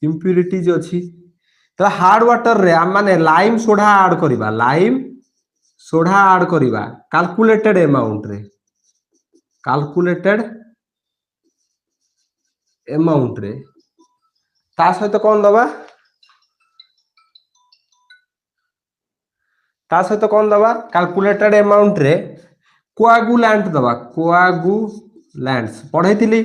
इम्प्यूरिटीज अछि तो हार्ड वाटर रे हम माने लाइम सोडा ऐड करिबा लाइम सोडा ऐड करिबा कैलकुलेटेड अमाउंट रे कैलकुलेटेड अमाउंट रे ता सहित कोन दबा ता सहित कोन दबा कैलकुलेटेड अमाउंट रे कोआगुलांट दबा कोआगुलांट्स पढैतिली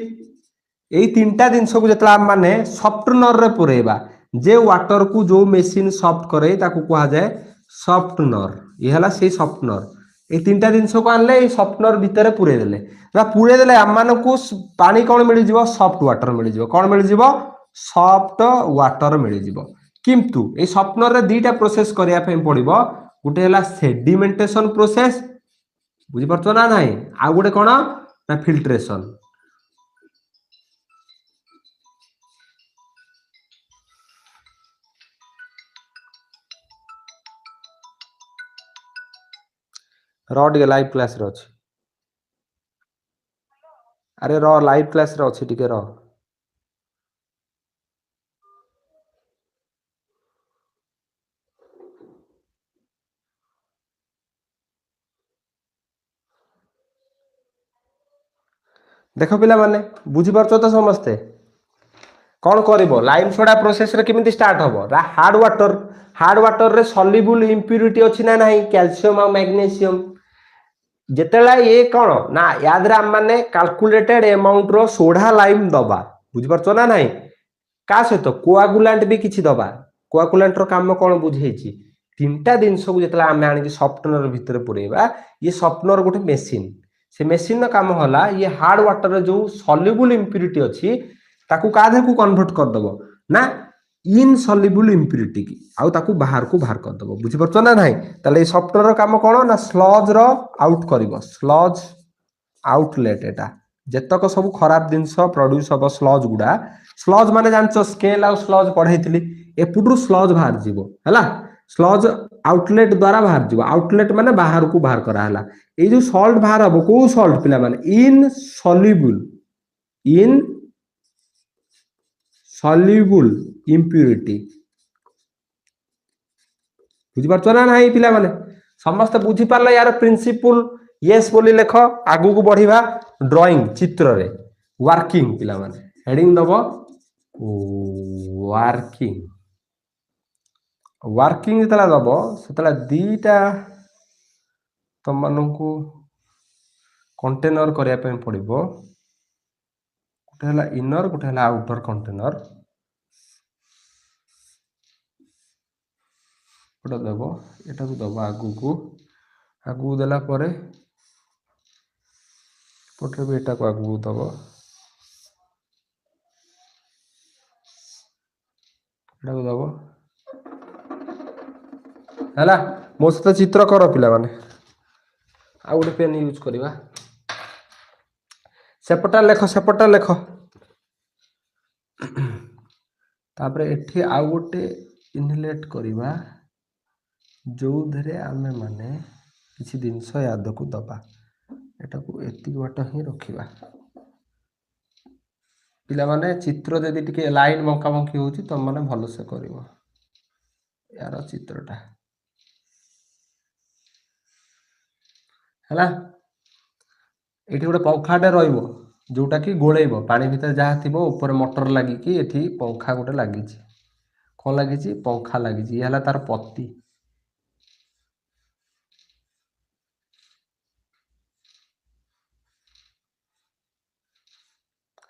एई तीनटा जिंस को जतला हम माने सॉफ्टनर रे पुरेबा जे वाटर को जो मशीन सॉफ्ट करे ताकू कहा जाए सॉफ्टनर ये हला से सॉफ्टनर ए तीनटा जिंस को आनले ए सॉफ्टनर भीतर पुरे देले पुरे देले हम माने को पानी कोन मिलि जीवो सॉफ्ट वाटर मिलि जीवो कोन मिलि जीवो सॉफ्ट वाटर मिलि जीवो किंतु ए सॉफ्टनर रे दीटा प्रोसेस करिया पे पड़िबो गुटे हला सेडिमेंटेशन प्रोसेस बुझि परछो ना नाही आ गुटे कोन ना फिल्ट्रेशन रॉड के लाइव क्लास रे अछि अरे र लाइव क्लास रे अछि टिके र देख पिला माने बुझी परछो तो समस्ते कौन करिवो लाइम सोडा प्रोसेस रे केमिति स्टार्ट हबो हार्ड वाटर रे सॉल्युबल इम्प्यूरिटी अछि ना नाही कैल्शियम और मैग्नीशियम जेतेला ये कौन ना याद रे हम माने कैलकुलेटेड अमाउंट रो सोडा लाइम दबा बुझी परछो ना नाही का सहित कोआगुलांट भी किछि दबा कोआगुलांट रो काम कोन बुझेछि तीनटा जिंस को जेतला हम आनि सॉफ्टनर भीतर पुरेबा ये सॉफ्टनर गोटे मशीन से मशीन रो काम होला ये हार्ड वाटर रे जो सॉल्युबल इम्प्यूरिटी अछि ताकू काधे को कन्वर्ट कर दबो ना इनसॉल्युबल इम्प्यूरिटी की आउ ताकू बाहर को बाहर कर दबो बुझी परछो ना नाही तले सॉफ्टवेयर रो काम कोन ना स्लज रो आउट करिवो स्लज आउटलेट एटा जेतक सब खराब जिंस प्रोड्यूस हबो स्लज माने जानचो स्केल आ स्लज पढैतिली एपुडू स्लज बाहर जीवो हला स्लज आउटलेट द्वारा बाहर जीवो आउटलेट माने बाहर को बाहर करा हला ए जो सॉल्ट बाहर हबो को सॉल्ट पिला माने इन सॉल्युबल इम्प्यूरिटी बुझी परछो ना नाही पिला माने समस्त बुझी पारला यार प्रिंसिपल यस बोली लेख आगु को बढ़िबा ड्राइंग चित्र रे वर्किंग पिला माने हेडिंग दबो वर्किंग वर्किंग जतला दबो सेतला दीटा तुम मानकू कंटेनर करिया पे पड़िबो गुटे हला इनर गुटे हला आउटर कंटेनर गोटे देव एटा को दबो आगु देला परे पटे भी एटा को आगु दबो एटा को दबो हला मो सहित चित्र कर पिला माने आ गोटे पेन यूज करिवा सेपटा लेख तापरे एठी आ गोटे इनलेट करिवा जो धरे आमे माने किछि दिनस याद को दबा एटा को एति बाट ही रखिबा पिला माने चित्र जदि टिके लाइन बंका बंकी होउची त माने भलो से करिवो यार चित्रटा हला एठी गोटे पंखाटे रहइबो जोटा कि गोळेइबो पानी भीतर जहा थिबो ऊपर मोटर लागि कि एठी पंखा गोटे लागिची कोन लागिची पंखा लागिची ये हला तार पत्ती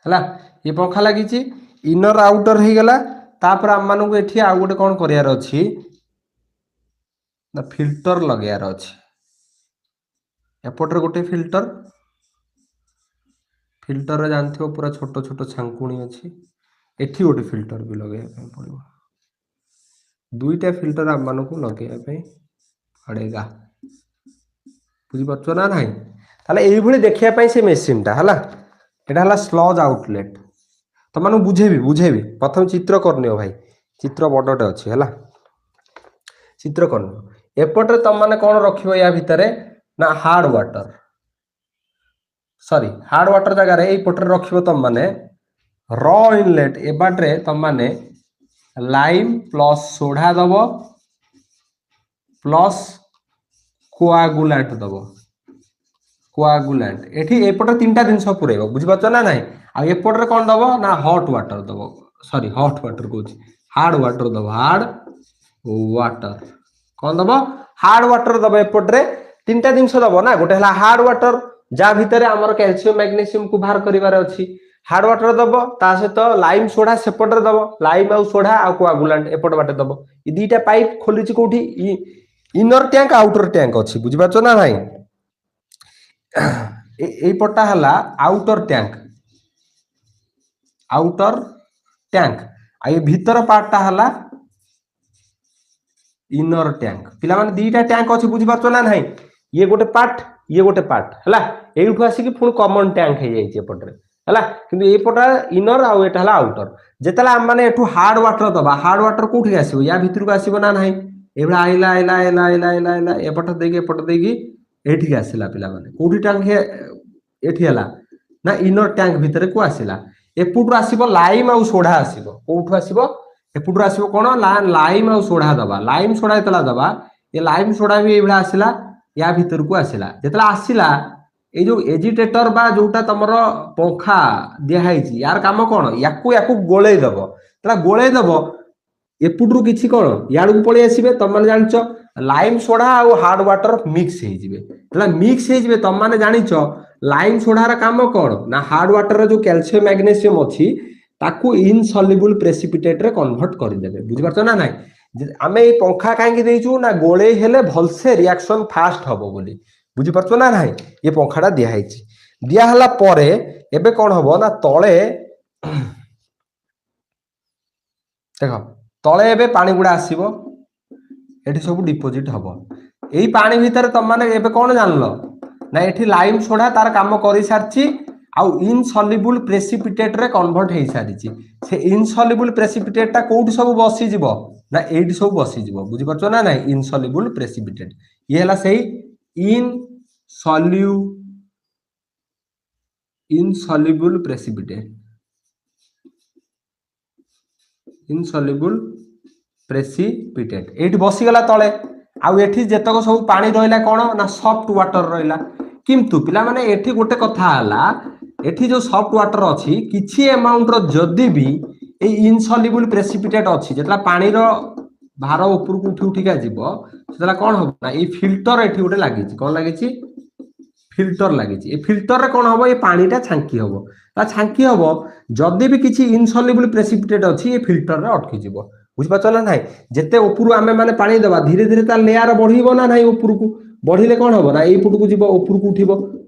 हला ये पंखा लागिची इनर आउटर हे गेला तापर हम मानु को एठी आ गोटे कोन करियार अछि ना फिल्टर लगायार अछि एपटर गोटे फिल्टर फिल्टर रे जानथिबो पूरा छोट छोट छांकुणी अछि एठी गोटे फिल्टर भी लगे पड़ो दुईटा फिल्टर आम मान को लगे पड़ेगा बुझी पारछो ना नहीं ताले एई भली देखिया से मेसिन टा हला एटा हला स्लज आउटलेट तो मानु बुझेबी प्रथम चित्र करनियो भाई चित्र बडटे अछि हला चित्र करनियो एपटे तुम माने कोन रखिबो या भितरे ना hard water sorry hard water जगह रे एई पटरे रखिबो तुम माने रॉ इनलेट ए बाटरे तुम माने लाइम प्लस सोडा दबो प्लस कोआगुलेंट दबो कोआगुलेंट एठी एपटे तीनटा जिंस पुरेबो बुझि पाछो ना नाही आ एपटे कोन दबो ना हॉट वाटर दबो सॉरी हॉट वाटर कोछि हार्ड वाटर दबो हार्ड वाटर कोन दबो हार्ड वाटर दबो एपटे तीनटा जिंस दबो ना गोटे हला हार्ड वाटर जा भितरे हमर कैल्शियम मैग्नीशियम को बाहर करिवार अछि हार्ड वाटर दबो ता सहित लाइम सोडा सेपटे दबो लाइम आ सोडा आ कोआगुलेंट एपटे बाटे दबो ई दीटा पाइप खोलिछि कोठी इनर टैंक आउटर टैंक अछि बुझि पाछो ना नाही এই পটটা হলা আউটর ট্যাঙ্ক আর এই ভিতর পার্টটা হলা ইনর ট্যাঙ্ক পিলা মানে দুইটা ট্যাঙ্ক আছে বুঝি পারছো না নাই ইয়ে গোটে পার্ট হলা এইঠু আসিকি পুনি কমন ট্যাঙ্ক হয়ে যাইছে এপটরে হলা কিন্তু এই পটা ইনর আর এটা হলা আউটর যেতলা আম মানে এঠু হার্ড ওয়াটার দবা হার্ড ওয়াটার কোঠি আসিব ইয়া ভিতরକୁ আসিব না নাই এভলা আইলা এপট দেকি एठी आसिला पिला माने कोठी टैंक एठी हला ना इनर टैंक भितर को आसिला एपुटु आसीबो लाइम आ सोडा आसीबो कोठु आसीबो एपुटु आसीबो कोन लाइम आ सोडा दबा लाइम सोडा एतला दबा ये लाइम सोडा भी एभला आसिला या भितर को आसिला जेतला आसिला ए जो एजिटेटर बा जोटा तमरो पंखा दिया हाइची यार काम कोन याकू गोळेई दबो तला गोळेई दबो एपुटु किछि कोन याडू पळी आसीबे तम माने जानचो लाइम सोडा और हार्ड वाटर मिक्स हो जिवे मिक्स हो जिवे तुम माने जानिछ लाइम सोडा रा काम कोन ना हार्ड वाटर रा जो कैल्शियम मैग्नीशियम अछि ताकू इनसॉल्युबल प्रेसिपिटेट रे कन्वर्ट कर देबे बुझि पारछो ना नाही आमे ए पंखा काहे देइछु ना गोळे हेले भलसे रिएक्शन फास्ट हबो बोली बुझि पारछो ना नाही ये पंखाटा दिया हाइछि दिया हला परे एबे कोन हबो ना तळे देखो तळे एबे पानी गुडा आसीबो एठी सब डिपोजिट हबो एई पानी भीतर तुम माने एबे कोन जानलो ना एठी लाइम सोडा तार काम करि सारछि आ इनसॉल्युबल प्रेसिपिटेट रे कन्वर्ट हेई सारिछि से इनसॉल्युबल प्रेसिपिटेट ता कोठी सब बसी जिवो ना एठी सब बसी जिवो बुझि परछो ना नाही इनसॉल्युबल प्रेसिपिटेट ये हला सेही इनसॉल्युबल प्रेसिपिटेट एठी बसी गला तळे आउ एठी जेतक सब पानी रहिला कोन ना सॉफ्ट वाटर रहिला किंतु पिला माने एठी गोटे कथा हला एठी जो सॉफ्ट वाटर अछि किछि अमाउंट रो जदी भी ए इनसॉल्युबल प्रेसिपिटेट अछि जेतला पानी रो भार ऊपर को उठी का जीवो सेतला कोन हो ना ए फिल्टर एठी गोटे लागि छि कोन लागि छि फिल्टर लागि छि ए फिल्टर रे कोन होबो ए पानीटा छांकी होबो ता छांकी होबो जदी भी किछि इनसॉल्युबल प्रेसिपिटेट अछि ए फिल्टर रे अटकी जीवो बुझ पाछो ना नाही जेते ऊपर आमे माने पानी देबा धीरे धीरे ता लेयर बढ़ीबो ना नाही ऊपर को बढ़िले कोन होबो ना एई पुट को जीवो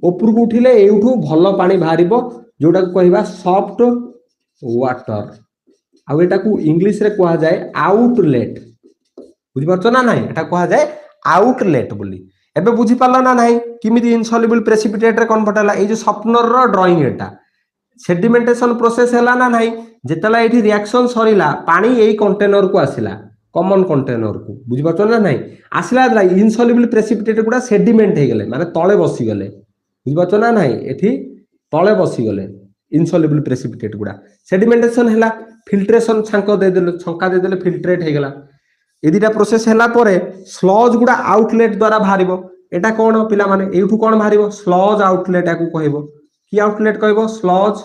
ऊपर को उठिले एउठू भलो पानी बाहरिबो जोटा को कहबा सॉफ्ट वाटर आ एटा को इंग्लिश रे कहा जाय आउटलेट बुझि पाछो ना नाही एटा कहा जाय आउटलेट बोली एबे बुझी पाला ना नाही किमिति इनसॉल्युबल प्रेसिपिटेट रे कन्वर्ट हला ए जो सपनर रो ड्राइंग एटा सेडिमेंटेशन प्रोसेस हला ना नाही जेतला एठी रिएक्शन सरीला पानी एई कंटेनर को आसिला कॉमन कंटेनर को बुझि पाछो ना नाही आसिला इनसॉल्युबल प्रेसिपिटेट गुडा सेडिमेंट हे गेले माने तळे बसी गेले बुझि पाछो ना नाही एठी तळे बसी गेले इनसॉल्युबल प्रेसिपिटेट गुडा सेडिमेंटेशन हला फिल्ट्रेशन छांको दे देले छंका दे देले फिल्ट्रेट हे गेला ए दिटा प्रोसेस हला परे स्लज गुडा आउटलेट द्वारा बाहरिबो एटा कोन पिला माने एठू कोन बाहरिबो स्लज आउटलेट आकू कहइबो की आउटलेट कहइबो स्लज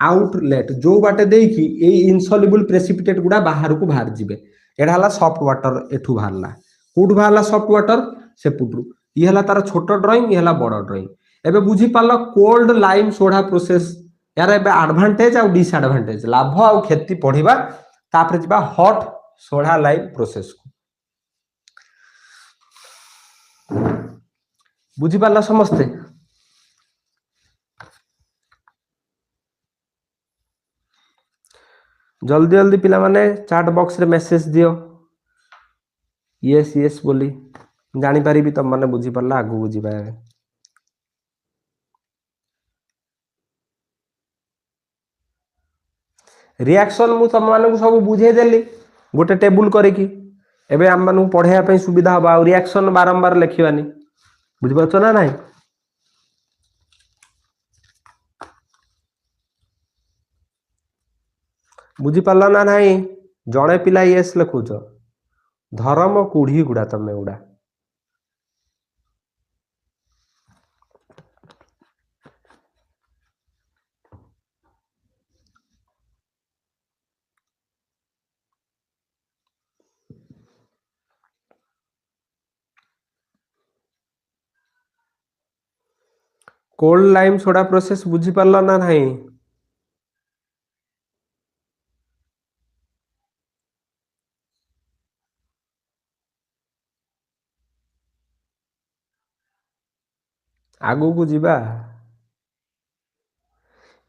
आउटलेट जो बाटे देई की ए इनसॉल्युबल प्रेसिपिटेट गुडा बाहर को बाहर जिवे एडा हला सॉफ्ट वाटर एठू बाहरला कोठू बाहरला सॉफ्ट वाटर से पुटरू ई हला तार छोटो ड्राइंग ई हला बड़ ड्राइंग एबे बुझी पालो कोल्ड लाइम सोडा प्रोसेस यार एबे एडवांटेज आ डिसएडवांटेज लाभ आ क्षति पढिबा तापर जिबा हॉट सोडा लाइम प्रोसेस को बुझीपार समस्ते जल्दी जल्दी पिला माने चैट बॉक्स रे मेसेज दियो यस यस बोली जानी पारी भी तुम माने बुझी पारला आगु बुझी पाए रिएक्शन मु तुम मानक सब बुझे देली गोटे टेबुल करिकी एबे हम मानू पढ़ाया पे सुविधा हबा और रिएक्शन बारंबार लिखिबानी बुझी पाछो ना नाही बुझी पारला ना नाही जणे पिला यस लिखुछ धर्म कुढ़ी गुडा तमे गुडा कोल्ड लाइम सोडा प्रोसेस बुझी पारला ना नाही आगु को जीवा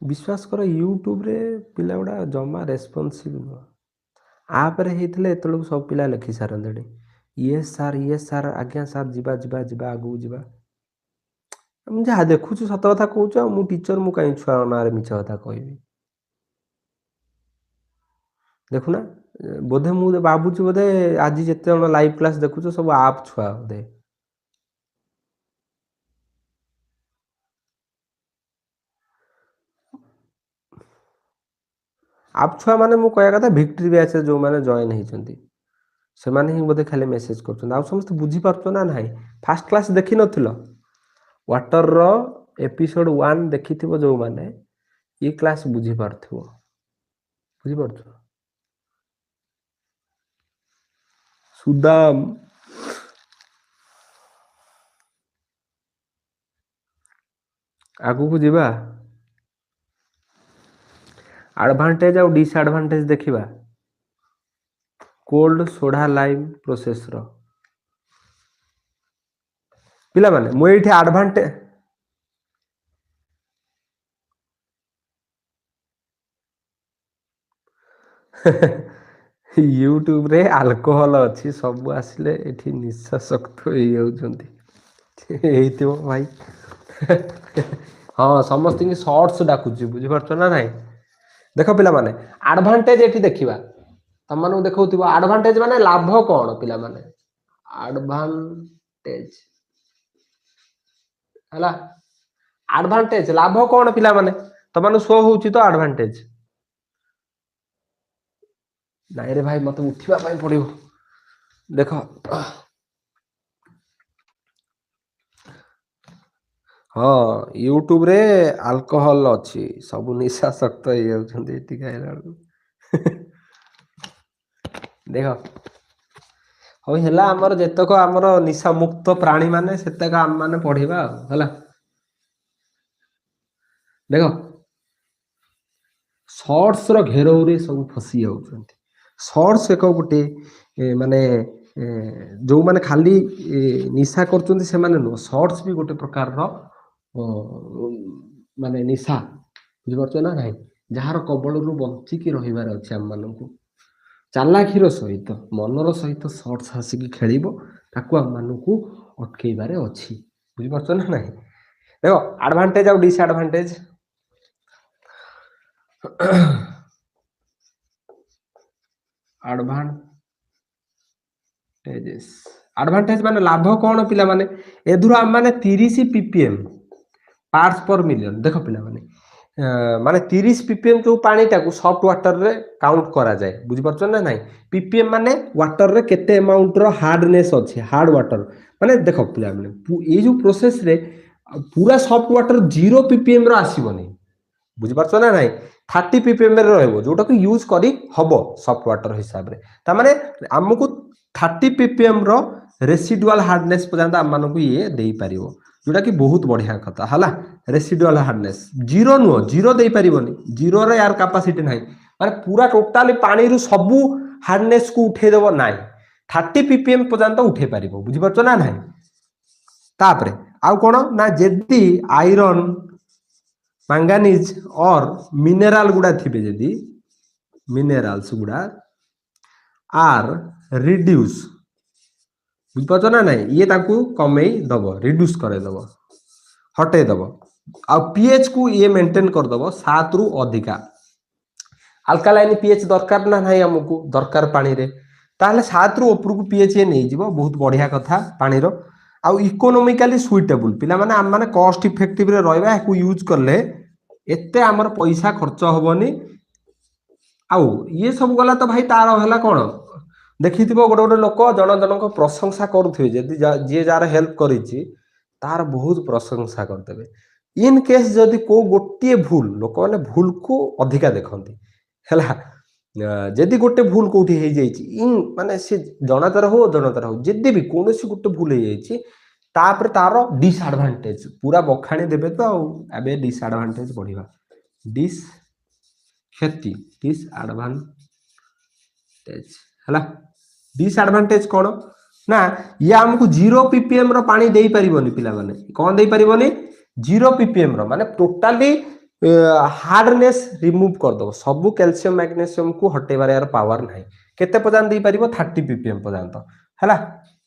विश्वास कर यूट्यूब रे पिला गुडा जमा रेस्पॉन्सिव आप रे हेतले एतलो सब पिला लिखि सारंदे यस सर आज्ञा सर जीवा जीवा जीवा आगु जीवा हम जहाँ देखु सत कथा कहूँ मु टीचर मु कहीं छुआ ना मिछ कथा कहबी देखुना बोधे मु भावुची बोधे आज जिते जन लाइव क्लास देखुछ सब आप छुआ बोधे आप छुआ माने मु कहया कथा विक्ट्री बैच जो माने जॉइन होइचंती से माने ही बोधे खाली मेसेज करछन आ समस्त बुझी पारछो ना नाही फर्स्ट क्लास देखि नथिलो वाटर रो एपिसोड 1 देखिथिबो जो माने ये क्लास बुझी पारथिबो बुझी पारछो सुदाम आगु को जीवा एडवांटेज और डिसएडवांटेज देखिबा कोल्ड सोडा लाइम प्रोसेस रो पिला माने मु एठी एडवांटेज यूट्यूब रे अल्कोहल अच्छी सब आसिले एठी निशा शक्त हो जाउछंती एइतिबो भाई हाँ समस्त की शॉर्ट्स डाकुची बुझी पारछो ना नाही देखो पिला माने एडवांटेज एठी देखिबा तम मानु देखौतिबो एडवांटेज माने लाभ कोन पिला माने एडवांटेज हला एडवांटेज लाभ कोन पिला माने तम मानु शो होउची तो एडवांटेज नाइ रे भाई मते उठिबा पई पड़िबो देखो हाँ यूट्यूब रे अल्कोहल अच्छी सब निशा शक्त हो जाउछंती एठी खाइला देखो हो हेला हमर जेतक हमर निशा मुक्त प्राणी माने सेतक हम माने पढिबा हला देखो शॉर्ट्स रो घेरौ रे सब फसी जाउछंती शॉर्ट्स एक गोटे माने जो माने खाली निशा करछंती से माने नो शॉर्ट्स भी गोटे प्रकार रो माने निशा बुझी पारछो ना नाही जहार कबळरू बंची की रहिबार अछि हम मानकू चालाखीर सहित मनर सहित शॉर्ट्स आसिकी खेलिबो ताकू हम मानकू अटकेबारे अछि बुझी पारछो ना नाही देखो एडवांटेज और डिसएडवांटेज एडवांटेज माने लाभ कोन पिला माने एधुरा हम माने 30 पीपीएम पार्ट्स पर मिलियन देखो पिला माने 30 पीपीएम जो पानी टाकू सॉफ्ट वाटर रे काउंट करा जाए बुझी पारछो ना नाही पीपीएम माने वाटर रे केते अमाउंट रो हार्डनेस अछि हार्ड वाटर माने देखो पिला माने ए जो प्रोसेस रे पूरा सॉफ्ट वाटर 0 पीपीएम रो आसीबोनी बुझी पारछो ना नाही 30 पीपीएम रे रहबो जोटा को यूज करी हबो सॉफ्ट वाटर हिसाब रे ता माने हमकु 30 पीपीएम रो रेसिडुअल हार्डनेस पर्यंत हम मानकु ये देई पारिबो जोटा कि बहुत बढ़िया कथा हला रेसिडुअल हार्डनेस जीरो नुह जीरो दे पारिबोनी जीरो रे यार कैपेसिटी नाही माने पूरा टोटली पानी रु सबु हार्डनेस को उठे देबो नाही 30 पीपीएम पर्यंत उठे पारिबो बुझी पारछो ना नाही तापरे आउ कौन ना जदि आयरन मैंगानीज और मिनेराल गुड़ा थे जदि मिनेराल्स गुड़ा आर रिड्यूस बुझिपार ना ना ये कमे दब रिड्यूस करदेव हटेदब आ पीएच को ये मेंटेन करदेव 7 रु अधिका अल्कालाइन पीएच दरकार ना नहीं आमको दरकार पानी रे ताहले 7 रु ऊपर को पीएच ये नहीं जीवो बहुत बढ़िया कथा पानी रो आउ इकोनोमिकली सुइटेबल पिला माने हम माने कॉस्ट इफेक्टिव रे रहबा याकू यूज करले एते हमर पैसा खर्च होबनी आउ ये सब गला तो भाई तार हला कोन देखिथिबो गोटे गोटे लोक जन जनक प्रशंसा करूथिबे जदि जे जार हेल्प करिछि तार बहुत प्रशंसा करदेबे इन केस जदि को गोटे भूल लोक माने भूल को अधिका देखंती हला जदि गोटे भूल कोठी हे जाइछि इन माने से जनातर हो जदि भी कोनोसी गोटे भूल हे जाइछि तापर तार डिसएडवांटेज पूरा बखाणी देबे तो एबे डिसएडवांटेज बढ़िबा डिस क्षति डिसएडवांटेज हला डिसएडवांटेज कोन ना या हमको 0 ppm रो पानी देई परिबोनी पिला माने कोन देई परिबोनी 0 ppm रो माने टोटली हार्डनेस रिमूव कर दो सब कैल्शियम मैग्नीशियम को हटेबार यार पावर नाही केते पर्यंत देई परिबो 30 ppm पर्यंत हला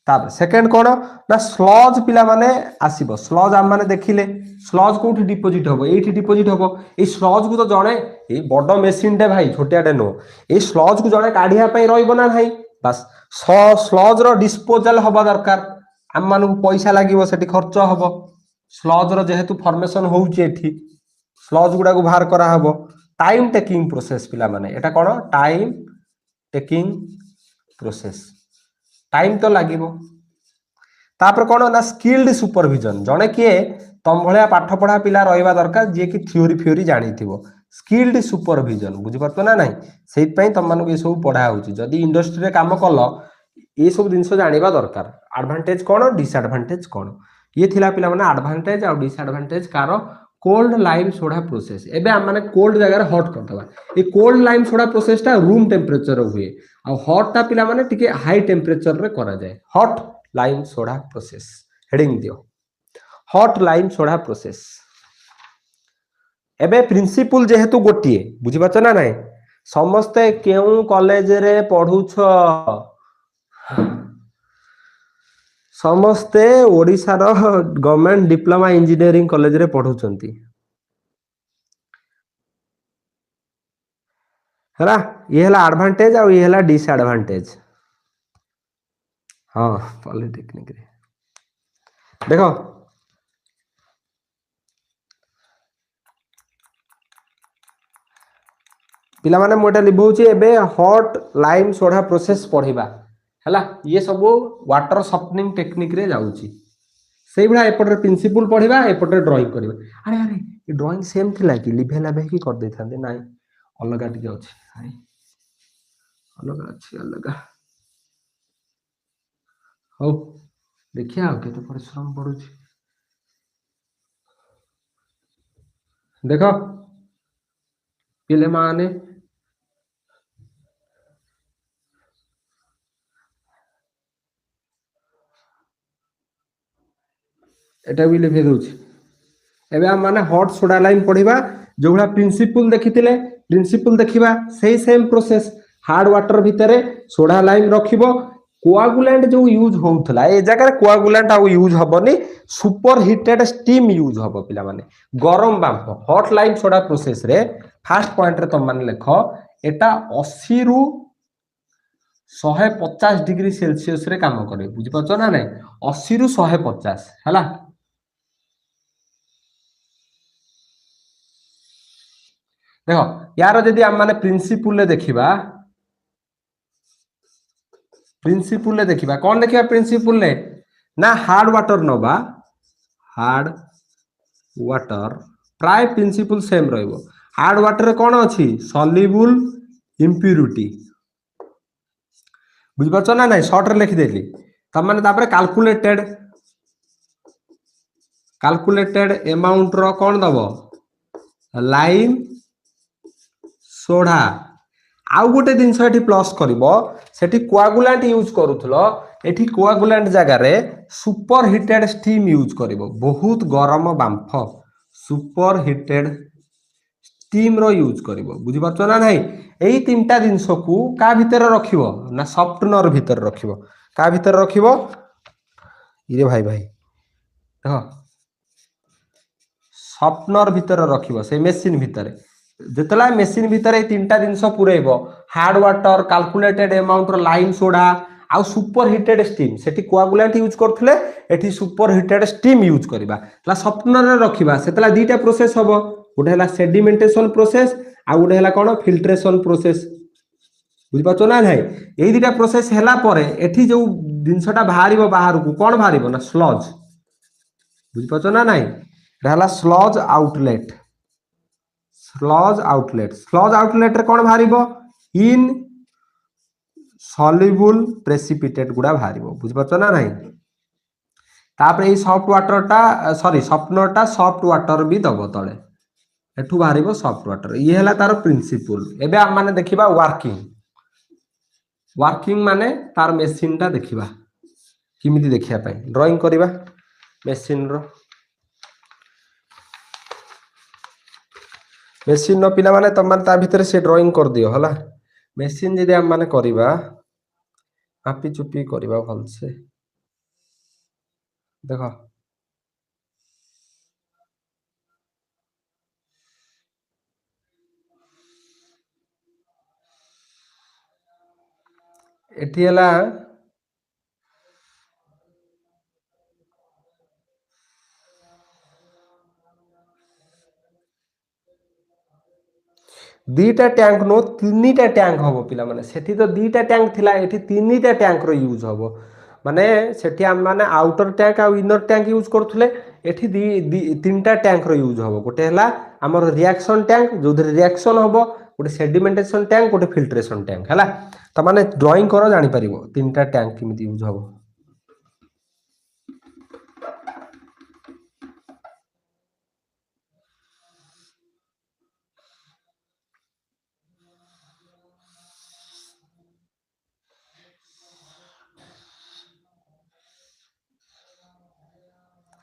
तापर सेकंड कोन ना स्लज पिला माने आसीबो स्लज हम माने देखिले स्लज कोठी डिपॉजिट होबो एठी डिपॉजिट होबो ए स्लज को तो जणे ए बडो मशीन डे भाई छोटियाडे नो ए स्लज को जणे काढिया पई रहइबो ना नाही बस स्लज रो डिस्पोजल होबा दरकार हम मानु पैसा लागिवो सेठी खर्च होबो स्लज रो जेहेतु फॉर्मेशन होउची एठी स्लज गुडा को बाहर करा हबो टाइम टेकिंग प्रोसेस पिला माने एटा कोन टाइम टेकिंग प्रोसेस टाइम तो लागिवो तापर कोन ना स्किल्ड सुपरविजन जणे के तम भलिया पाठ पढा पिला रहइबा दरकार जे कि थ्योरी जानिथिबो स्किल्ड सुपरविजन बुझि परतो ना नाही सेहि पई तम मानु ए सब पढा होउची जदी इंडस्ट्री रे काम कलो ए सब जिंस जानिबा दरकार एडवांटेज कोन डिसएडवांटेज कोन ये थिला पिला माने एडवांटेज और डिसएडवांटेज कार कोल्ड लाइम सोडा प्रोसेस एबे हम माने कोल्ड जगह रे हॉट करदबा ए कोल्ड लाइम सोडा प्रोसेस ता रूम टेम्परेचर हुए आ हॉट ता पिला माने टिके हाई टेम्परेचर रे करा जाय hot lime soda process heading दियो हॉट लाइम सोडा प्रोसेस एबे प्रिंसिपल जेहेतु गोटिए बुझि पाछ ना नाही समस्त केउ कॉलेज रे पढुछ समस्ते ओडिशा रो गवर्नमेंट डिप्लोमा इंजीनियरिंग कॉलेज रे पढुचंती हला ये हला एडवांटेज और ये हला डिसएडवांटेज हां पॉलिटेक्निक रे देखो पिला माने मोटा लिबौची एबे हॉट लाइम सोडा प्रोसेस पढिबा हला ये सब वाटर सॉफ्टनिंग टेक्निक रे जाउची सेही बडा एपटर प्रिंसिपल पढिबा एपटर ड्राइंग करबा अरे अरे ये ड्राइंग सेम थिला कि लिभे लाभे की कर दे थांदे नाही अलगा टिके अछि हाय अलगा अछि अलगा हो देखिया केते परिश्रम पडुची देखो पिले माने एटा भी लिखे दोछि एबे हम माने हॉट सोडा लाइम पढिबा जोगला प्रिंसिपल देखितिले प्रिंसिपल देखिबा सेही सेम प्रोसेस हार्ड वाटर भितरे सोडा लाइम रखिबो कोआगुलेंट जो यूज होउथला ए जगह कोआगुलेंट आ यूज हबनी सुपर हीटेड स्टीम यूज हबो पिला माने गरम बांफ हॉट लाइम सोडा प्रोसेस रे फर्स्ट पॉइंट रे तुम माने लेखो एटा 80 रु 150 डिग्री सेल्सियस रे काम करे बुझि पाछो ना नै 80 रु 150 हला देखो यार जदि हम माने प्रिंसिपल देखिबा कौन देखिबा प्रिंसिपल ले ना हार्ड वाटर नबा हार्ड वाटर प्राय प्रिंसिपल सेम रहइबो हार्ड वाटर रे कौन अछि सॉल्युबल इंप्योरिटी बुझ पाछो ना नै शॉर्ट रे लिखि देली त माने तापर कैलकुलेटेड अमाउंट रो कौन दबो लाइम सोडा आउ गोटे जिनस एठी प्लस करिवो सेठी कोआगुलेंट यूज करूथलो एठी कोआगुलेंट जगह रे सुपर हिटेड स्टीम यूज करिवो बहुत गरम बांफ सुपर हिटेड स्टीम रो यूज करिवो बुझि पाछो ना नाही एई तीनटा जिंस को का भीतर रखिवो ना सॉफ्टनर भीतर रखिवो का भीतर रखिवो इरे भाई भाई देखो सॉफ्टनर भीतर रखिवो से मेसिन भीतर जेतला मेसिन भीतर ए तीनटा जिंस पुरेइबो हार्ड वाटर कैलकुलेटेड अमाउंट रो लाइम सोडा आउ सुपर हिटेड स्टीम सेठी कोआगुलेंट यूज करथले एठी सुपर हिटेड स्टीम यूज करबा तला सॉफ्टनर रे रखिबा सेतला दीटा प्रोसेस हबो गोटे हला सेडिमेंटेशन प्रोसेस आ गोटे हला कोन फिल्ट्रेशन प्रोसेस बुझि पाछो ना नाही एई दीटा प्रोसेस हला परे एठी जो जिंसटा बाहरिबो बाहर को कोन बाहरिबो ना स्लज बुझि पाछो ना नाही रहला स्लज आउटलेट रे कोन बाहरिबो इन सॉल्युबल प्रेसिपिटेट गुडा बाहरिबो बुझि पाछो ना नाही तापर ए सॉफ्ट वाटरटा सॉरी सॉफ्टनरटा सॉफ्ट वाटर भी दबो तळे एठू बाहरिबो सॉफ्ट वाटर ये हला तार प्रिंसिपल एबे हम माने देखिबा वर्किंग माने तार मेसिन टा देखिबा किमिति देखिया पय ड्राइंग करिबा मेसिन रो पिला माने तम माने ता भीतर से ड्राइंग कर दियो हला मेसिन जदि हम माने करिबा आपी चुपी करिबा भल से देखो एठी हला दीटा टैंक नो तीनटा टैंक हबो पिला माने सेठी तो दीटा टैंक थिला एठी तीनटा टैंक रो यूज हबो माने सेठी हम माने आउटर टैंक आ इनर टैंक यूज करथुले एठी तीनटा टैंक रो यूज हबो गोटे हला हमर रिएक्शन टैंक जो रिएक्शन हबो गोटे सेडिमेंटेशन टैंक गोटे फिल्ट्रेशन टैंक हला त माने ड्राइंग करो जानि परिबो तीनटा टैंक किमिति यूज हबो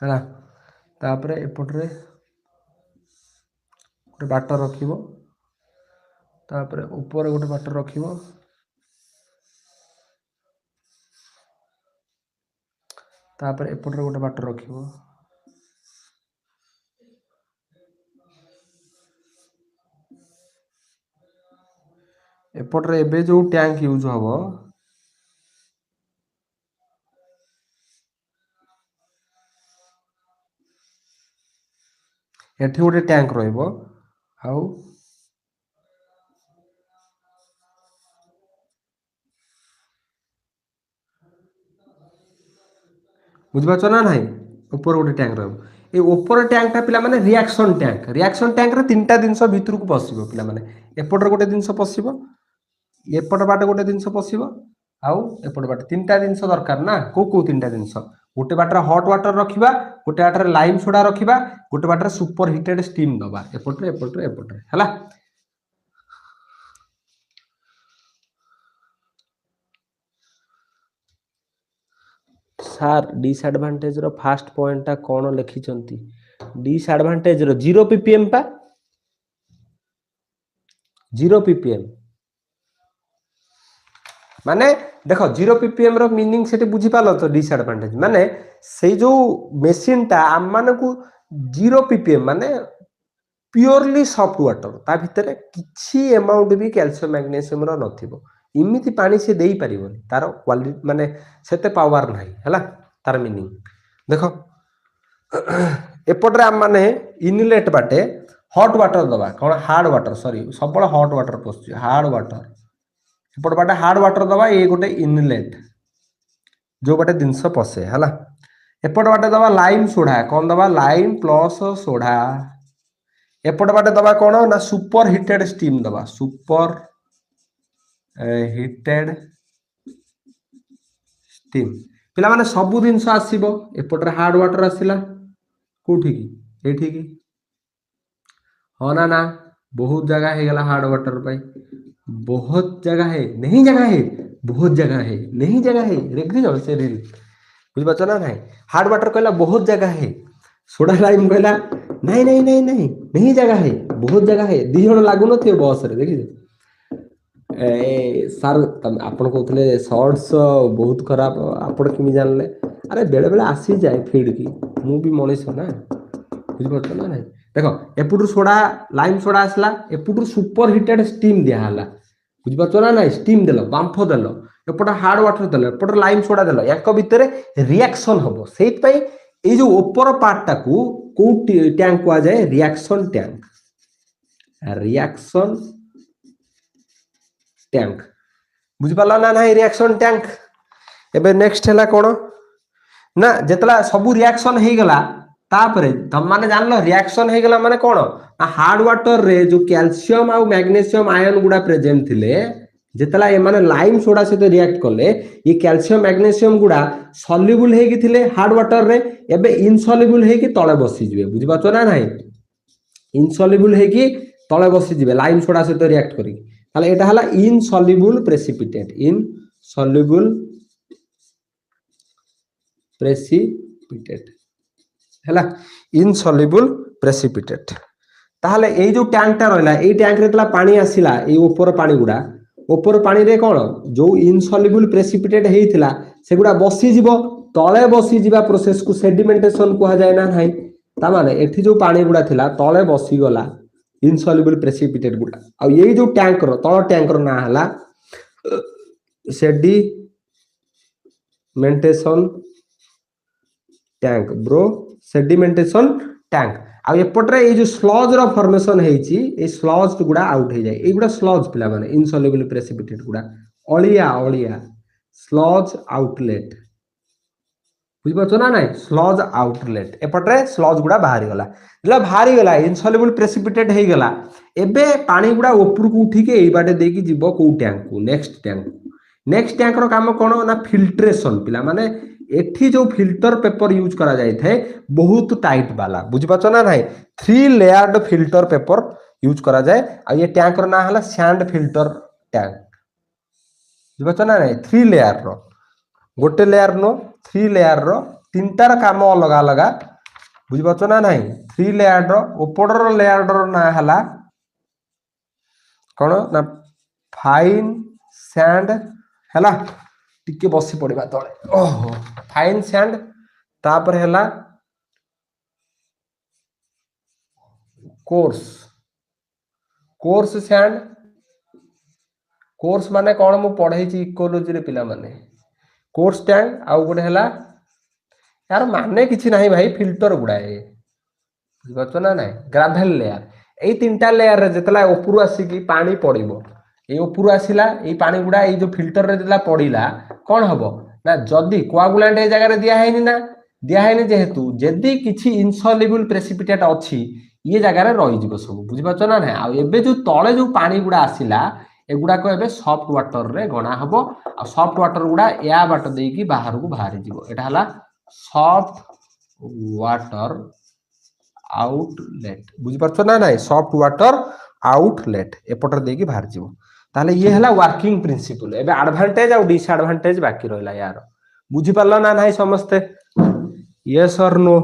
हला तापरे एपटरे गोटे बाटर रखिबो तापरे ऊपर गोटे बाटर रखिबो तापरे एपटरे गोटे बाटर रखिबो एपटरे एबे जो टैंक यूज हबो एठी गोटे टैंक रहइबो आउ बुझ पाछो ना नाही ऊपर गोटे टैंक रहइबो ए ऊपर टैंक ता पिला माने रिएक्शन टैंक रे तीनटा जिंस भीतर को पसिबो पिला माने एपटर गोटे जिंस पसिबो एपट बाटे गोटे जिंस पसिबो आउ एपट बाटे तीनटा जिंस दरकार ना को तीनटा जिंस गोटे बाटर हॉट वाटर रखिबा गोटे बाटर लाइम सोडा रखिबा गोटे बाटर सुपर हिटेड स्टीम दबा एपटरे हला सार डिसएडवांटेज रो फास्ट पॉइंट ता कोन लिखिचंती डिसएडवांटेज रो 0 ppm पा 0 ppm माने देखो 0 ppm रो मीनिंग सेठी बुझी पालो तो डिसएडवांटेज माने से जो मेसिन ता हम माने को 0 ppm माने प्योरली सॉफ्ट वाटर ता भितरे किछि अमाउंट भी कैल्शियम मैग्नीशियम रो नथिबो इमिति पानी से देई परिबोनी तार क्वालिटी माने सेते पावर नाही हला तार मीनिंग देखो एपटरे हम माने इनलेट बाटे हॉट वाटर दबा कोन हार्ड वाटर सॉरी सबल हॉट वाटर पसु हार्ड वाटर एपट बाटे हार्ड वाटर दबा ए गोटे इनलेट जो बाटे जिंस पसे हला एपट बाटे दबा लाइम सोडा कोन दबा लाइम प्लस सोडा एपट बाटे दबा कोन ना सुपर हिटेड स्टीम दबा सुपर हिटेड स्टीम पिला माने सब जिंस आसीबो एपट रे हार्ड वाटर आसीला कोठी की एठी की हो ना बहुत जगह हे गला हार्ड वाटर पाई बहुत जगह है नहीं जगह है बहुत जगह है नहीं जगह है देखी जाओ से रील बुझिपाରୁଛ ନା ନାହିଁ ହାର୍ଡ ୱାଟର କହିଲା ବହୁତ ଜାଗା है सोडा लाइम କହିଲା नहीं नहीं नहीं नहीं नहीं जगह है बहुत जगह है ଦି ଜଣ ଲାଗୁନଥିବେ ବସରେ ଦେଖିଛ ए ସାର୍ ଆପଣ କହୁଥିଲେ ସର୍ଟସ ବହୁତ ଖରାପ ଆପଣ କେମିତି ଜାଣିଲେ ଆରେ ବେଳେ ବେଳେ ଆସିଯାଏ ଫିଡ୍ କି ମୁଁ ବି ମଣିଷ ନା ବୁଝିପାରୁଛ ନା ନାହିଁ ଦେଖ ଏପଟରୁ ସୋଡା ଲାଇମ ସୋଡା ଆସିଲା ଏପଟରୁ ସୁପର ହିଟେଡ ଷ୍ଟିମ୍ ଦିଆହେଲା ବୁଝିପାରୁଛ ନା ନାହିଁ ଷ୍ଟିମ୍ ଦେଲ ବାମ୍ଫ ଦେଲ ଏପଟେ ହାର୍ଡ ୱାଟର ଦେଲ ଏପଟେ ଲାଇମ ସୋଡା ଦେଲ ୟାଙ୍କ ଭିତରେ ରିଆକ୍ସନ ହବ ସେଇଥିପାଇଁ ଏଇ ଯୋଉ ଉପର ପାର୍ଟଟାକୁ କୋଉ ଟ୍ୟାଙ୍କ କୁହାଯାଏ ରିଆକ୍ସନ ଟ୍ୟାଙ୍କ ରିଆକ୍ସନ ট্যাঙ্ক বুঝিপারা না না রিয়াকশন ট্যাঙ্ক এবে নেক্সট হেলা কোণ না যেতলা সবু রিয়াকশন হয়েগলা তাপরে মানে জানল রিয়াকশন হয়েগলা মানে কোণ না হার্ড ওয়াটর রে যে ক্যালসিয়ম আর ম্যাগনেসিয়ম আয়ন গুড়া প্রেজেন্ট থিলে যেতলা এমানে লাইম সোডা সହିତ রিয়াক্ট কলে এই ক্যালসিয়ম ম্যাগনেসিয়ম গুড়া সল্যুবল হয়েকি থিলে হার্ড ওয়াটর রে এবে ইনসল্যুবল হয়েকি তলে বসি যাবে বুঝিপারছ না নাই ইনসল্যুবল হয়েকি তলে বসি যাবে লাইম সোডা সହିତ রিয়াক্ট করি তাহলে এটা হলো ইনসলিবল প্রেসিপিটেট ইনসলিবল প্রেসিপিটেট ହେଲା ইনসলিবল প্রেসিপিটেট তাহলে এই যে ট্যাঙ্কটা রইলা এই ট্যাঙ্করে যেতলা পানি আসিলা এই উপর পানি গুড়া উপর পানি রে কোন যে ইনসলিবল প্রেসিপিটেট হেইতিলা সেগুড়া বসি যাব তলে বসি ଯିବା ପ୍ରୋସେସ କୁ ସେଡିମେଣ୍ଟେସନ କୁହା ଯାଏ ନା ନାହିଁ ତା ମାନେ ଏଠି ଯୋଉ ପାଣି ଗୁଡା ଥିଲା ତଳେ ବସି ଗଲା इनसल्युबल प्रेसिपिटेट गुड़ा आ यही जो टैंकर तल टैंकर ना हला sedimentation tank bro sedimentation tank आ एपटरे ये जो स्लज रो फॉर्मेशन हेची ए स्लज गुड़ा आउट हो जाए ए गुड़ा स्लज पिला माने इनसल्युबल प्रेसिपिटेट गुड़ा अलिया अलिया स्लज आउटलेट बुझिपारछ ना नाइ स्लज आउटलेट एपटरे स्लज गुड़ा बाहरी गला जेला बाहरी गला इनसल्युबल प्रेसिपिटेट हे गला एबे पानी गुड़ा ऊपर को उठी के एई बाटे देकी जीवो को टैंक को नेक्स्ट टैंक रो काम कोन ना फिल्ट्रेशन पिला माने एठी जो फिल्टर पेपर यूज करा जाय थे बहुत टाइट वाला बुझिपारछ ना नाइ 3 लेयर्ड फिल्टर पेपर यूज करा जाय आ ये टैंक रो ना हला सैंड फिल्टर टैंक बुझिपारछ ना नाइ 3 लेयर रो गोटे लेयर नो 3 लेयर रो तीनटार काम अलग अलग बुझिपारछ ना नाही 3 लेयर रो ऊपर रो लेयर रो ना हला कोन ना फाइन सैंड हला टिके बसी पड़िबा तळे ओहो फाइन सैंड तापर हला कोर्स कोर्स सैंड कोर्स माने कोन मु पढाई छि इकोलॉजी रे पिला माने कोर्स टैंक आउ गोटे हला यार माने किछि नाही भाई फिल्टर गुडाए बुझिपारछ ना नाही ग्राभेल लेयर एई तीनटा लेयर रे जेतला ऊपर आसी पानी पड़िबो ए ऊपर आसिला ए पानी गुडा ए जो फिल्टर रे जेतला पड़िला कोन हबो ना जदी कोआगुलेंट ए जगह रे दिया हैनी जेहेतु जदी किछि इनसॉल्युबल प्रेसिपिटेट अछि ये जगह रे रहि जिवो सब बुझिपारछ ना नाही आ एबे जो तळे जो पानी गुडा आसिला एगुडा को एबे सॉफ्ट वाटर रे गणा हबो आ सॉफ्ट वाटर गुडा या बाट देकी बाहर को बाहर जिवो एटा हला सॉफ्ट वाटर आउटलेट बुझिपारछ ना नाही सॉफ्ट वाटर आउटलेट एपटर देकी बाहर जिवो ताले ये हला वर्किंग प्रिंसिपल एबे एडवांटेज और डिसएडवांटेज बाकी रहला यार बुझि पारला ना नाही समस्ते यस और नो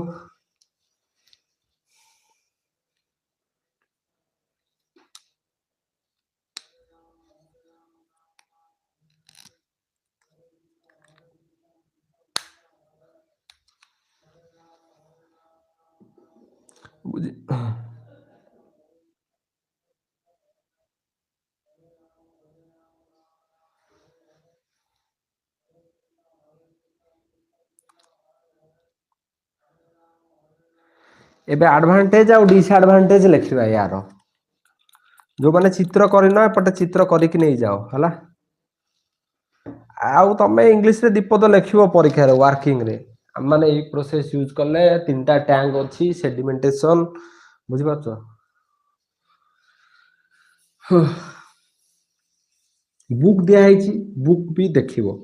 बुझि एबे एडवांटेज और डिसएडवांटेज लिखिबा यार जो माने चित्र करिना एपटे चित्र करिक नै जाओ हला आउ तमे इंग्लिश रे दीपद लिखिबो परीक्षा रे वर्किंग रे माने ए प्रोसेस यूज करले तीनटा टैंक अछि सेडिमेंटेशन बुझि पाछो बुक दिया है बुक भी देखिबो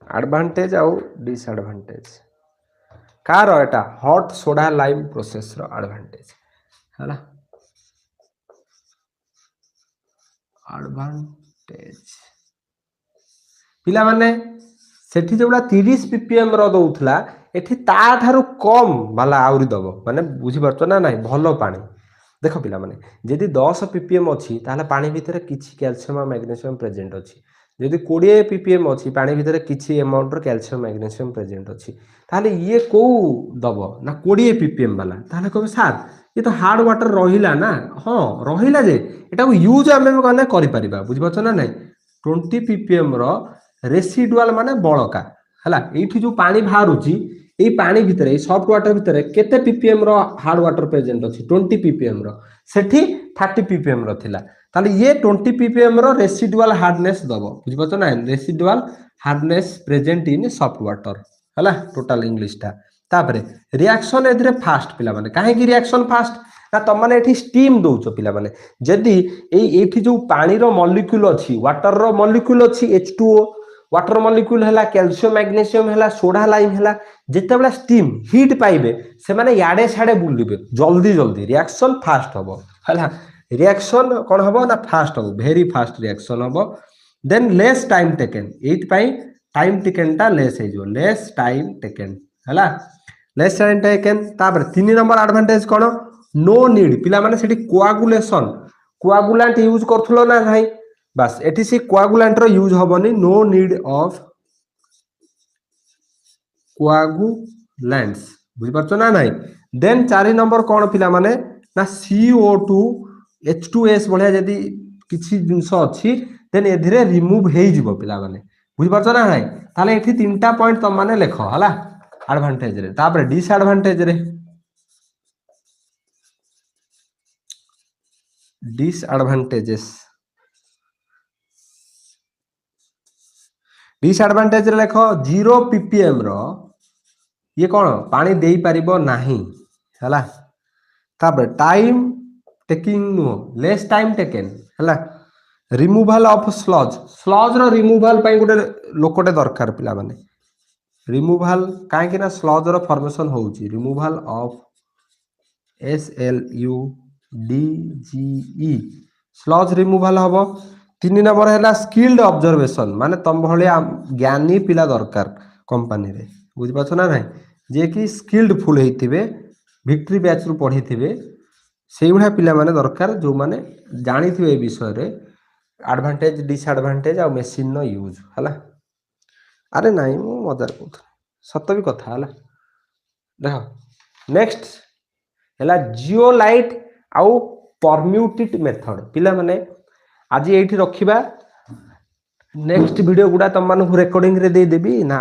एडवांटेज आउ डिसएडवांटेज कार एटा हॉट सोडा लाइम प्रोसेस रो एडवांटेज हैला एडवांटेज पिला माने सेठी जोड़ा 30 ppm रो दउथला एठी ता थारु कम वाला आउरी दबो माने बुझी परतो ना नाही भलो पानी देखो पिला माने यदि 10 ppm अछि ताले पानी भितर किछि कैल्शियम और मैग्नीशियम प्रेजेंट अछि यदि 20 ppm अछि पानी भितर किछि अमाउंट रो कैल्शियम मैग्नीशियम प्रेजेंट अछि ताले ये को दबो ना 20 ppm वाला ताले कहबे सार ये तो हार्ड वाटर रहिला ना हां रहिला जे एटा को यूज आमे गने करि परिबा बुझि परतो ना नाही 20 ppm रो रेसिडुअल माने बळका हला एठी जो पानी बाहरुची ए पानी भितरे सॉफ्ट वाटर भितरे केते ppm रो हार्ड वाटर प्रेजेंट अछि 20 ppm रो सेठी 30 ppm रो थिला ताले ये 20 ppm रो रेसिडुअल हार्डनेस दबो बुझि परतो ना residual hardness present in soft water हला टोटल इंग्लिश ता तापरे रिएक्शन एथिरे फास्ट पिला माने काहे की रिएक्शन फास्ट ना तम माने एठी स्टीम दोउचो पिला माने जदी एठी जो पानी रो मॉलिक्यूल अछि वाटर रो मॉलिक्यूल अछि H2O वाटर मॉलिक्यूल हैला कैल्शियम मैग्नीशियम हैला सोडा लाइम हैला जेते बेला स्टीम हीट पाइबे से माने याडे साडे बुलिबे जल्दी जल्दी रिएक्शन फास्ट हबो हैला रिएक्शन कोन हबो ना फास्ट हबो वेरी फास्ट रिएक्शन हबो देन लेस टाइम टेकन एट पाई टाइम टेकन टा लेस हे जो लेस टाइम टेकन हैला लेस टाइम टेकन तापर 3 नंबर एडवांटेज कोन नो नीड पिला माने सेठी कोआगुलेशन कोआगुलेंट यूज करथुलो ना भाई बस एटी से कोआगुलेंट रो यूज हबनी नो नीड ऑफ कोआगुलेंट्स बुझि परछो ना नाही देन 4 नंबर कोन पिला माने ना CO2 H2S बढ़िया जदी किछि जिंस अछि देन एधिरे रिमूव हेइ जिवो पिला माने बुझि परछो ना नाही ताले एठी तीनटा पॉइंट तम माने लेखो हला एडवांटेज रे तापर डिसएडवांटेज रे डिसएडवांटेजेस डिसएडवांटेज रे लेखो 0 ppm रो ये कौन पानी दे पारिबो नाही हला तापर time taking no less time taken हला रिमूवल ऑफ स्लज स्लज रो रिमूवल पई गुटे लोकोटे दरकार पिला माने रिमूवल काहे कि ना स्लज रो फॉर्मेशन होउची removal of SLUDGE sludge removal हबो 3 नंबर हैला स्किल्ड ऑब्जर्वेशन माने तम भलिया ज्ञानी पिला दरकार कंपनी रे बुझि पाछो ना नाही जे कि स्किल्ड फुल हेतिबे विक्ट्री बैच रु पढी थिबे सेई भलिया पिला माने दरकार जो माने जानि थिबे ए विषय रे एडवांटेज डिसएडवांटेज आ मशीन नो यूज हला अरे नाही मु मजाक कहत सत्य भी कथा हला देखो नेक्स्ट हैला जियोलाइट आउ परम्यूटेड मेथड पिला माने आज एठी रखिबा नेक्स्ट वीडियो गुडा तम मानु रिकॉर्डिंग रे दे देबी ना